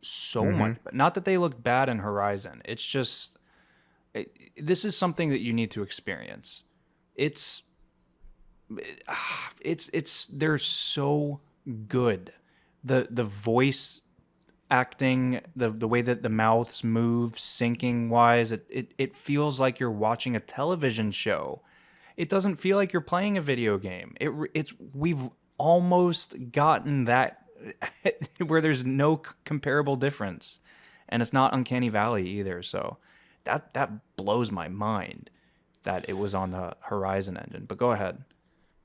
so Mm-hmm. much. Not that they look bad in Horizon. It's just this is something that you need to experience. They're so good. The voice acting, the way that the mouths move, syncing wise, it feels like you're watching a television show. It doesn't feel like you're playing a video game. We've almost gotten that where there's no comparable difference, and it's not Uncanny Valley either. So that blows my mind that it was on the Horizon engine. But go ahead.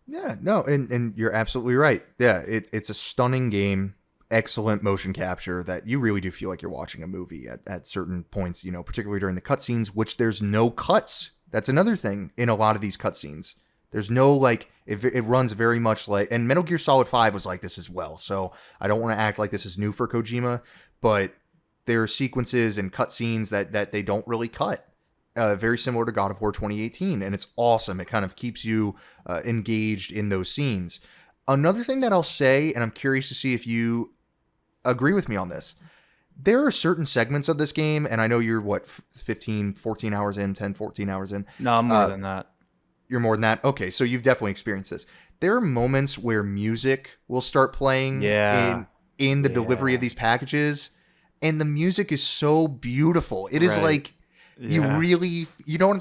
Yeah, no, and you're absolutely right. Yeah, it's a stunning game. Excellent motion capture that you really do feel like you're watching a movie at certain points, particularly during the cutscenes, which there's no cuts. That's another thing in a lot of these cutscenes. There's no, it runs very much like, and Metal Gear Solid 5 was like this as well. So I don't want to act like this is new for Kojima, but there are sequences and cutscenes that they don't really cut. very similar to God of War 2018, and it's awesome. It kind of keeps you engaged in those scenes. Another thing that I'll say, and I'm curious to see if you agree with me on this, there are certain segments of this game, and I know you're, 15, 14 hours in, 10, 14 hours in. No, I'm more than that. You're more than that? Okay, so you've definitely experienced this. There are moments where music will start playing in the delivery of these packages, and the music is so beautiful. It is like you really,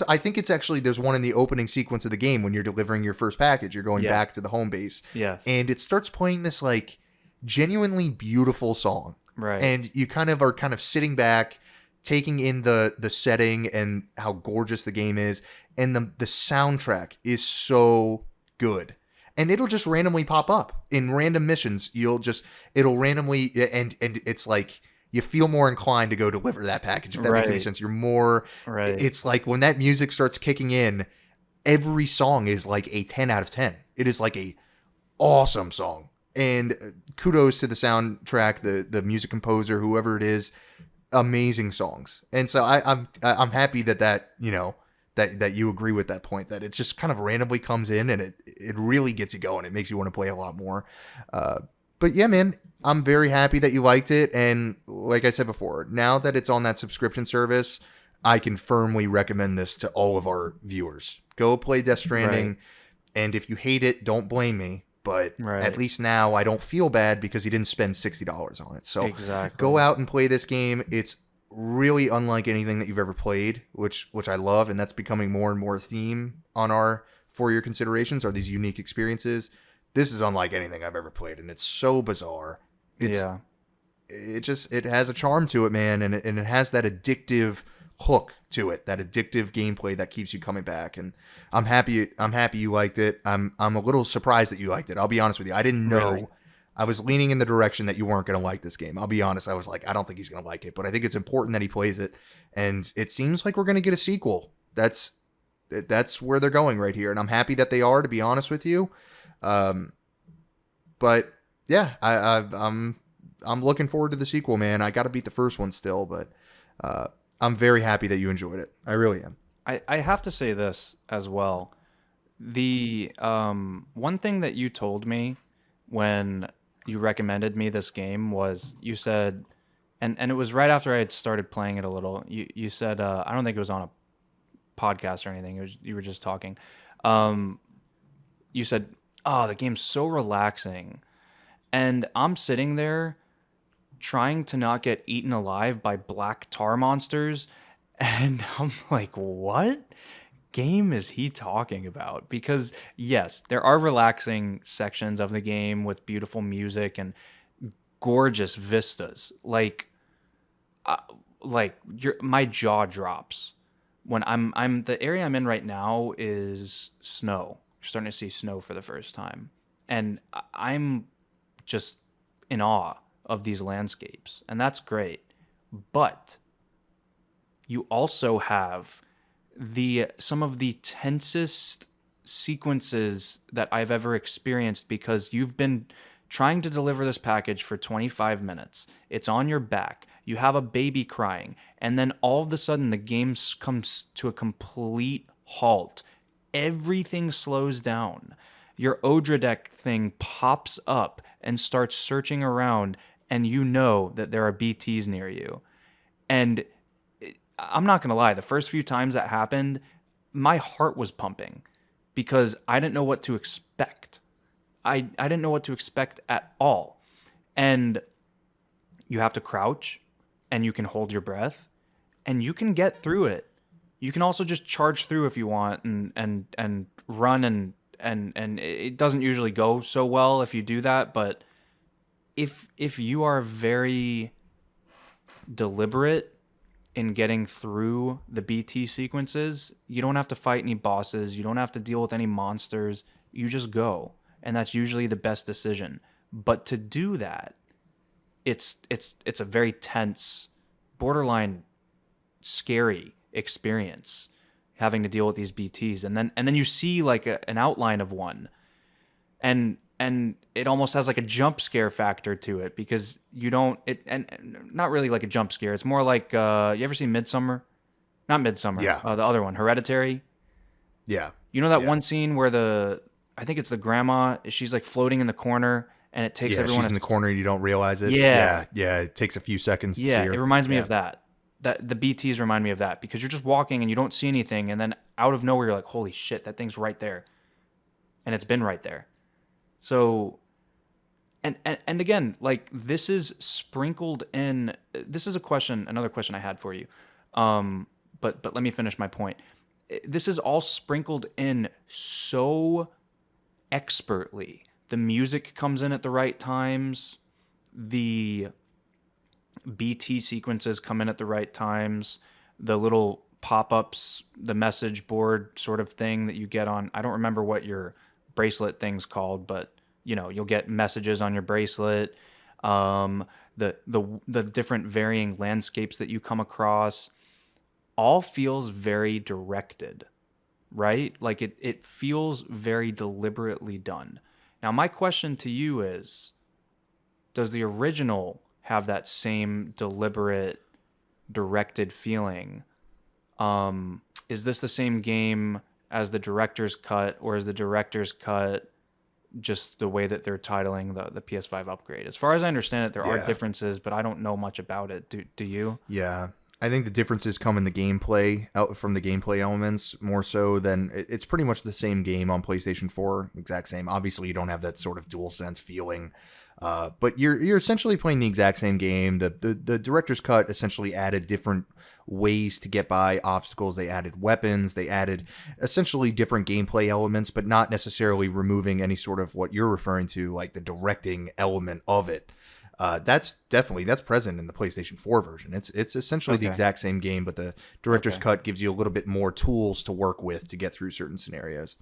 I think it's actually, there's one in the opening sequence of the game when you're delivering your first package. You're going back to the home base. Yes. And it starts playing this like genuinely beautiful song. Right. And you are sitting back, taking in the setting and how gorgeous the game is. And the soundtrack is so good. And it'll just randomly pop up in random missions. It'll randomly, and it's like, you feel more inclined to go deliver that package, if that makes any sense. You're more, it's like when that music starts kicking in, every song is like a 10 out of 10. It is like a awesome song. And kudos to the soundtrack, the music composer, whoever it is, amazing songs. And so I'm happy that you agree with that point, that it just kind of randomly comes in and it really gets you going. It makes you want to play a lot more. But yeah, man, I'm very happy that you liked it. And like I said before, now that it's on that subscription service, I can firmly recommend this to all of our viewers. Go play Death Stranding. Right. And if you hate it, don't blame me. But at least now I don't feel bad because you didn't spend $60 on it. So go out and play this game. It's really unlike anything that you've ever played, which I love. And that's becoming more and more a theme on our For Your Considerations, are these unique experiences. This is unlike anything I've ever played, and it's so bizarre. It has a charm to it, man, and it has that addictive hook to it, that addictive gameplay that keeps you coming back. And I'm happy you liked it. I'm a little surprised that you liked it. I'll be honest with you. I didn't know. Really? I was leaning in the direction that you weren't going to like this game. I'll be honest. I was like, I don't think he's going to like it, but I think it's important that he plays it. And it seems like we're going to get a sequel. That's where they're going right here, and I'm happy that they are, to be honest with you. But yeah, I'm looking forward to the sequel, man. I got to beat the first one still, but I'm very happy that you enjoyed it. I really am. I have to say this as well. The one thing that you told me when you recommended me this game was, you said, and it was right after I had started playing it a little. You said, I don't think it was on a podcast or anything. You were just talking. You said, "Oh, the game's so relaxing," and I'm sitting there trying to not get eaten alive by black tar monsters, and I'm like, what game is he talking about? Because yes, there are relaxing sections of the game with beautiful music and gorgeous vistas. My jaw drops when I'm the area I'm in right now is snow. You're starting to see snow for the first time, and I'm just in awe of these landscapes, and that's great. But you also have some of the tensest sequences that I've ever experienced, because you've been trying to deliver this package for 25 minutes. It's on your back. You have a baby crying, and then all of a sudden the game comes to a complete halt. Everything slows down. Your Odradek thing pops up and starts searching around, and you know that there are BTs near you. And I'm not going to lie, the first few times that happened, my heart was pumping because I didn't know what to expect. I didn't know what to expect at all. And you have to crouch, and you can hold your breath, and you can get through it. You can also just charge through if you want and run, and it doesn't usually go so well if you do that, but if you are very deliberate in getting through the BT sequences, you don't have to fight any bosses, you don't have to deal with any monsters, you just go. And that's usually the best decision. But to do that, it's a very tense, borderline scary experience, having to deal with these BTs, and then you see like an outline of one, and it almost has like a jump scare factor to it, because you don't, and not really like a jump scare. It's more like, you ever seen Midsummer? Not Midsummer. Yeah. The other one, Hereditary. Yeah. You know that Yeah. one scene where I think it's the grandma, she's like floating in the corner and it takes Yeah, everyone she's in the corner and you don't realize it. Yeah. Yeah, yeah. It takes a few seconds to see Yeah, it her. reminds me Yeah. of that. That the BTs remind me of that because you're just walking and you don't see anything and then out of nowhere you're like, "Holy shit, that thing's right there." And it's been right there. So and again, like this is sprinkled in. This is another question I had for you. But let me finish my point. This is all sprinkled in so expertly. The music comes in at the right times. The BT sequences come in at the right times. The little pop-ups, the message board sort of thing that you get on. I don't remember what your bracelet thing's called, but you'll get messages on your bracelet. The different varying landscapes that you come across all feels very directed, right? Like it feels very deliberately done. Now, my question to you is, does the original have that same deliberate, directed feeling? Is this the same game as the director's cut, or is the director's cut just the way that they're titling the PS5 upgrade? As far as I understand it, there are differences, but I don't know much about it. Do you? Yeah. I think the differences come in the gameplay, out from the gameplay elements more so than it's pretty much the same game on PlayStation 4, exact same. Obviously, you don't have that sort of DualSense feeling, but you're essentially playing the exact same game. The director's cut essentially added different ways to get by obstacles. They added weapons. They added essentially different gameplay elements, but not necessarily removing any sort of what you're referring to, like the directing element of it. That's present in the PlayStation 4 version. It's essentially the exact same game, but the director's cut gives you a little bit more tools to work with to get through certain scenarios.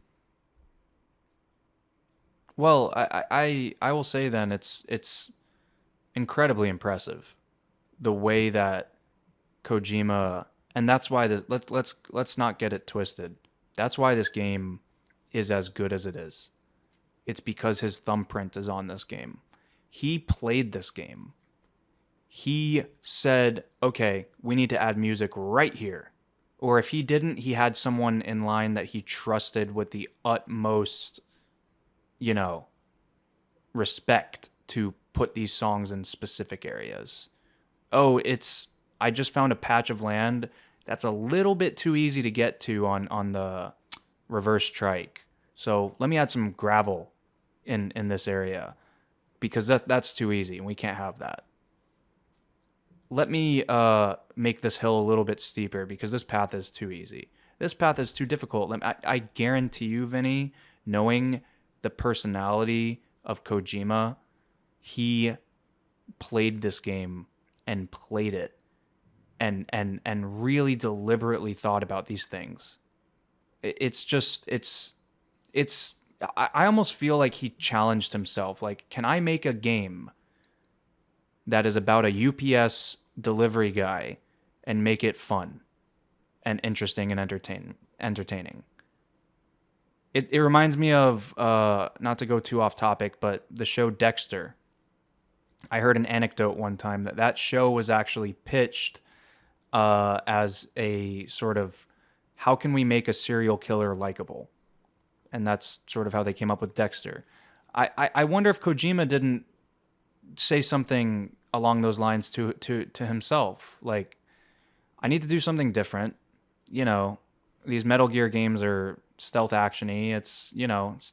Well, I will say then it's incredibly impressive the way that Kojima, and that's why let's not get it twisted. That's why this game is as good as it is. It's because his thumbprint is on this game. He played this game. He said, "Okay, we need to add music right here." Or if he didn't, he had someone in line that he trusted with the utmost, respect to put these songs in specific areas. Oh, I just found a patch of land that's a little bit too easy to get to on the reverse trike. So let me add some gravel in this area because that's too easy and we can't have that. Let me make this hill a little bit steeper because this path is too easy. This path is too difficult. I guarantee you, Vinny, knowing the personality of Kojima, he played this game and played it and really deliberately thought about these things. I almost feel like he challenged himself. Like, can I make a game that is about a UPS delivery guy and make it fun and interesting and entertaining? It reminds me of, not to go too off topic, but the show Dexter. I heard an anecdote one time that show was actually pitched as a sort of, how can we make a serial killer likable? And that's sort of how they came up with Dexter. I wonder if Kojima didn't say something along those lines to himself. Like, I need to do something different. These Metal Gear games are stealth action-y. It's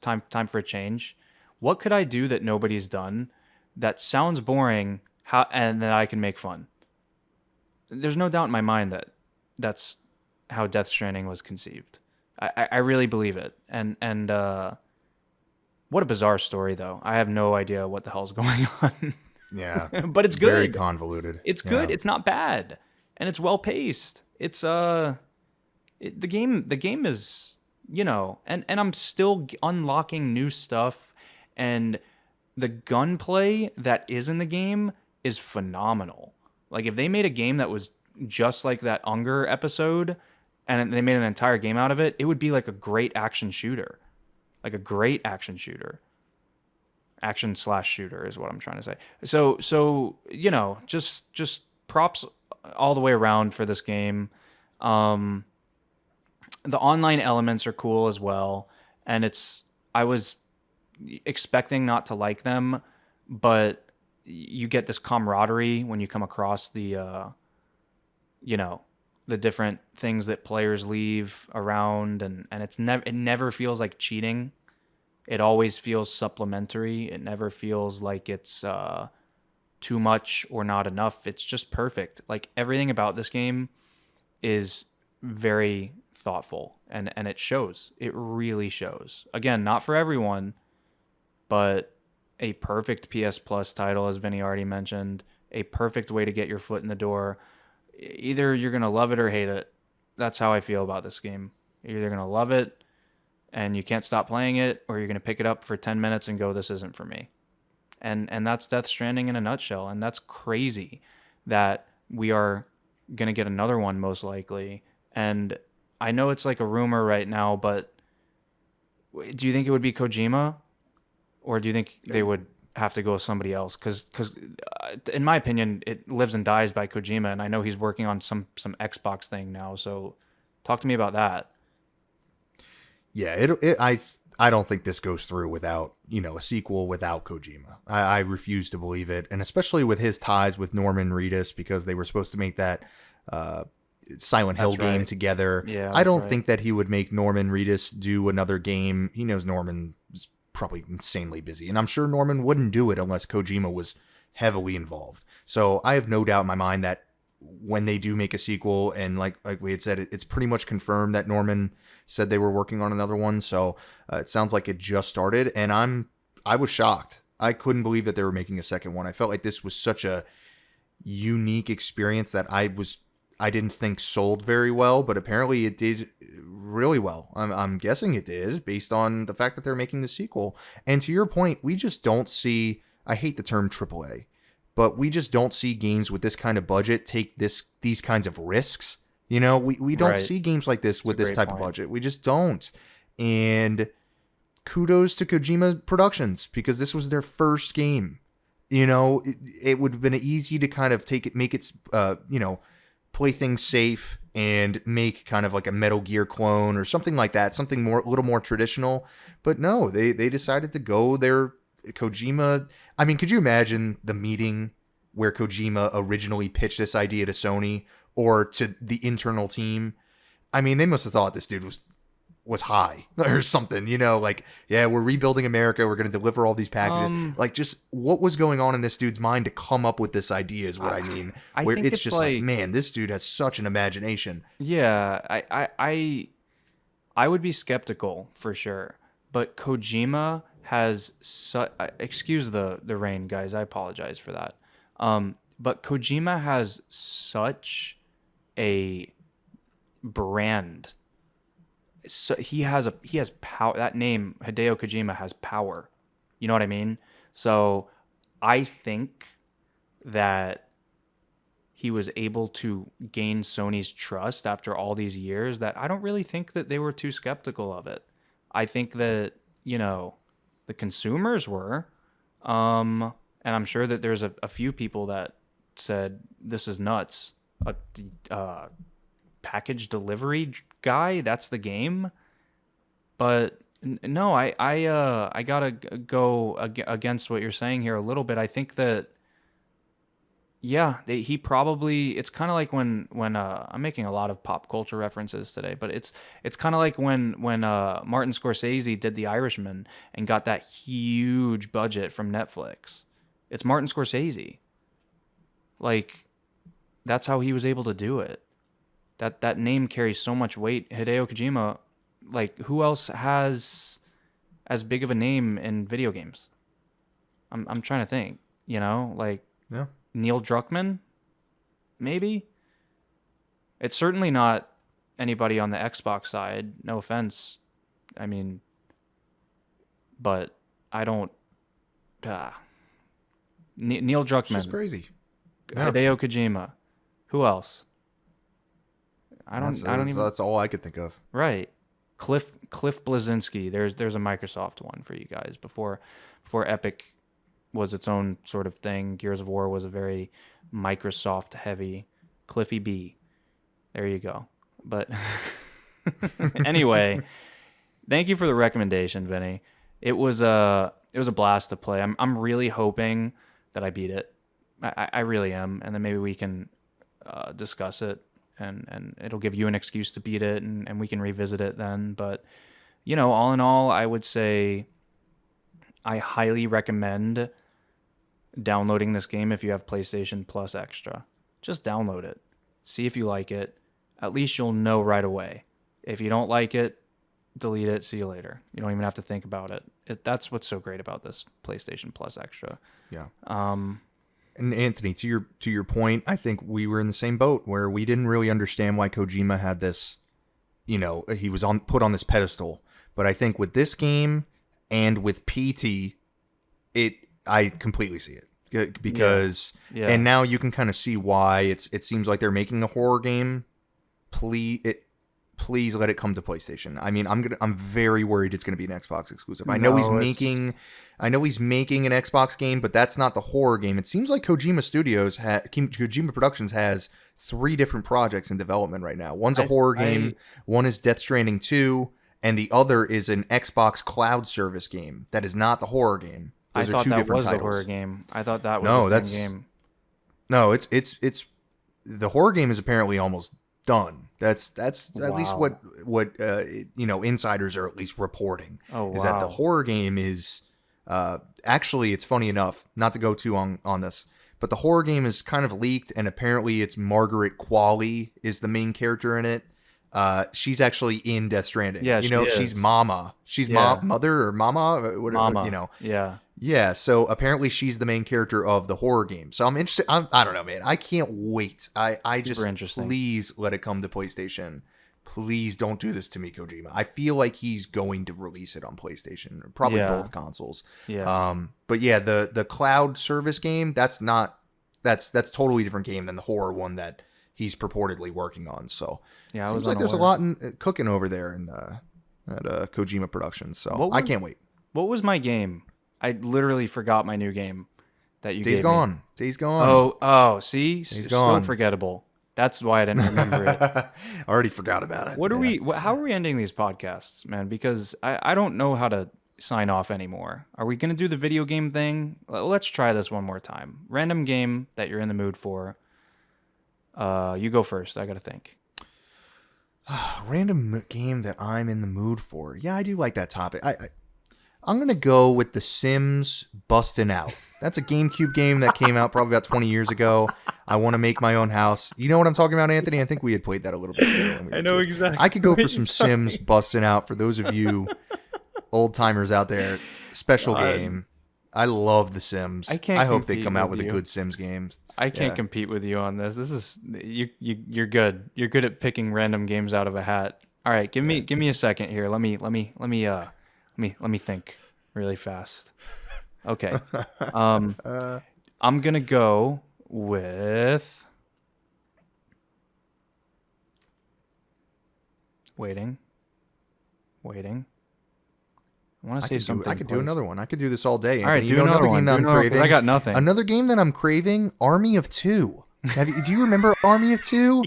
time for a change. What could I do that nobody's done that sounds boring and that I can make fun? There's no doubt in my mind that that's how Death Stranding was conceived. I really believe it. And what a bizarre story, though. I have no idea what the hell's going on. Yeah. But it's good. Very convoluted. It's good. It's not bad. And it's well paced. It's the game is, and I'm still unlocking new stuff, and the gunplay that is in the game is phenomenal. Like, if they made a game that was just like that Unger episode and they made an entire game out of it, it would be like a great action shooter. Like a great action shooter. Action/shooter is what I'm trying to say. So just props all the way around for this game. Um, the online elements are cool as well, and I was expecting not to like them, but you get this camaraderie when you come across you know, the different things that players leave around, and it never feels like cheating. It always feels supplementary. It never feels like it's too much or not enough. It's just perfect. Like everything about this game is very thoughtful, and it shows. It really shows. Again, not for everyone, but a perfect PS Plus title, as Vinny already mentioned, a perfect way to get your foot in the door. Either you're going to love it or hate it. That's how I feel about this game. You're either going to love it and you can't stop playing it, or you're going to pick it up for 10 minutes and go, this isn't for me. And that's Death Stranding in a nutshell. And that's crazy that we are going to get another one most likely. And I know it's like a rumor right now, but do you think it would be Kojima, or do you think they would have to go with somebody else? Because in my opinion, it lives and dies by Kojima, and I know he's working on some Xbox thing now. So talk to me about that. Yeah, I don't think this goes through without, a sequel without Kojima. I refuse to believe it, and especially with his ties with Norman Reedus, because they were supposed to make that Silent Hill game together. Yeah, I don't think that he would make Norman Reedus do another game. He knows Norman is probably insanely busy, and I'm sure Norman wouldn't do it unless Kojima was heavily involved. So I have no doubt in my mind that when they do make a sequel, and like we had said, it's pretty much confirmed that Norman said they were working on another one. So it sounds like it just started, and I was shocked. I couldn't believe that they were making a second one. I felt like this was such a unique experience that I didn't think sold very well, but apparently it did really well. I'm guessing it did based on the fact that they're making the sequel. And to your point, we just don't see, I hate the term AAA, but we just don't see games with this kind of budget take these kinds of risks. We don't see games like this with this type of budget. We just don't. And kudos to Kojima Productions, because this was their first game. It would have been easy to kind of make it, play things safe and make kind of like a Metal Gear clone or something like that, something a little more traditional. But no, they decided to go their Kojima. I mean, could you imagine the meeting where Kojima originally pitched this idea to Sony or to the internal team? I mean, they must have thought this dude was high or something, like, yeah, we're rebuilding America, we're going to deliver all these packages. Like, just what was going on in this dude's mind to come up with this idea is what I mean. Where think it's just like, man, this dude has such an imagination. Yeah, I would be skeptical for sure, but Kojima has excuse the rain, guys, I apologize for that. But Kojima has such a brand. So he has power. That name, Hideo Kojima, has power. You know what I mean? So I think that he was able to gain Sony's trust after all these years, that I don't really think that they were too skeptical of it. I think that, the consumers were, and I'm sure that there's a few people that said, this is nuts. A package delivery guy, that's the game. But no, I gotta go against what you're saying here a little bit. I think that, yeah, he probably, it's kind of like when I'm making a lot of pop culture references today, but it's kind of like when Martin Scorsese did The Irishman and got that huge budget from Netflix. It's Martin Scorsese. Like, that's how he was able to do it. That name carries so much weight. Hideo Kojima, like, who else has as big of a name in video games? I'm trying to think, like, yeah. Neil Druckmann, maybe? It's certainly not anybody on the Xbox side. No offense. I mean, but I don't. Neil Druckmann. It's just crazy. Yeah. Hideo Kojima. Who else? I don't even. That's all I could think of. Right. Cliff Bleszinski. There's a Microsoft one for you guys before Epic was its own sort of thing. Gears of War was a very Microsoft heavy. Cliffy B. There you go. But anyway, thank you for the recommendation, Vinny. It was a blast to play. I'm really hoping that I beat it. I really am, and then maybe we can discuss it, and it'll give you an excuse to beat it, and we can revisit it then. But all in all, I would say I highly recommend downloading this game if you have PlayStation Plus Extra. Just download it. See if you like it. At least you'll know right away. If you don't like it, delete it. See you later. You don't even have to think about it. That's what's so great about this PlayStation Plus Extra. Yeah. And Anthony, to your point, I think we were in the same boat where we didn't really understand why Kojima had this, he was put on this pedestal. But I think with this game and with PT, I completely see it because, and now you can kind of see why it seems like they're making a horror game. Please let it come to PlayStation. I mean, I'm very worried it's going to be an Xbox exclusive. I know he's making an Xbox game, but that's not the horror game. It seems like Kojima Productions has 3 different projects in development right now. One's a horror game, one is Death Stranding 2, and the other is an Xbox cloud service game that is not the horror game. Those are 2 different titles. The horror game. I thought that was the game. No, it's the horror game is apparently almost done. That's at least what insiders are at least reporting. Is that the horror game is actually, it's funny enough, not to go too on this, but the horror game is kind of leaked, and apparently it's Margaret Qualley is the main character in it. She's actually in Death Stranding. Yeah, she's Mama. She's mother or Mama, whatever. Mama. Yeah, so apparently she's the main character of the horror game. So I'm interested. I don't know, man. I can't wait. I just, please let it come to PlayStation. Please don't do this to me, Kojima. I feel like he's going to release it on PlayStation, or probably both consoles. Yeah. But yeah, the cloud service game, that's totally different game than the horror one that he's purportedly working on. So yeah, seems like there's a lot cooking over there at Kojima Productions. So I can't wait. What was my game? I literally forgot my new game that you gave me. Days Gone. Oh, see? So forgettable. That's why I didn't remember it. I already forgot about it. How are we ending these podcasts, man? Because I don't know how to sign off anymore. Are we going to do the video game thing? Let's try this one more time. Random game that you're in the mood for. You go first. I got to think. Random game that I'm in the mood for. Yeah, I do like that topic. I'm going to go with The Sims Bustin' Out. That's a GameCube game that came out probably about 20 years ago. I want to make my own house. You know what I'm talking about, Anthony? I think we had played that a little bit ago when we were kids. Exactly. I could go for some Sims Bustin' Out for those of you old-timers out there. Special game. I love The Sims. I hope they come out with a good Sims game. I can't compete with you on this. This is you're good. You're good at picking random games out of a hat. All right, give me a second here. Let me think really fast. Okay. I'm gonna go with waiting. I want to say something. I could do another one. I could do this all day. All right, do another one. Game that I'm craving. I got nothing. Another game that I'm craving. Army of Two. Do you remember Army of Two?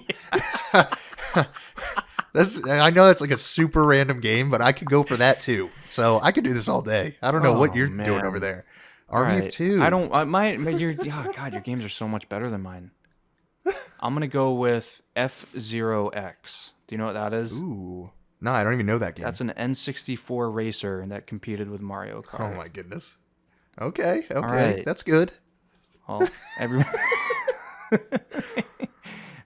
I know that's like a super random game, but I could go for that too. So I could do this all day. I don't know what you're doing over there. Army of Two. I don't. Your games are so much better than mine. I'm gonna go with F-Zero-X. Do you know what that is? Ooh, no, I don't even know that game. That's an N64 racer that competed with Mario Kart. Oh my goodness. Okay, right. That's good. Well, everyone.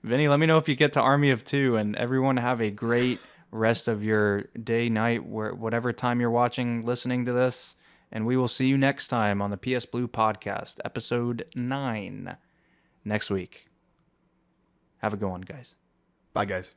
Vinny, let me know if you get to Army of Two, and everyone have a great rest of your day, night, whatever time you're listening to this, and we will see you next time on the PSBlue Podcast, episode 9, next week. Have a good one, guys. Bye, guys.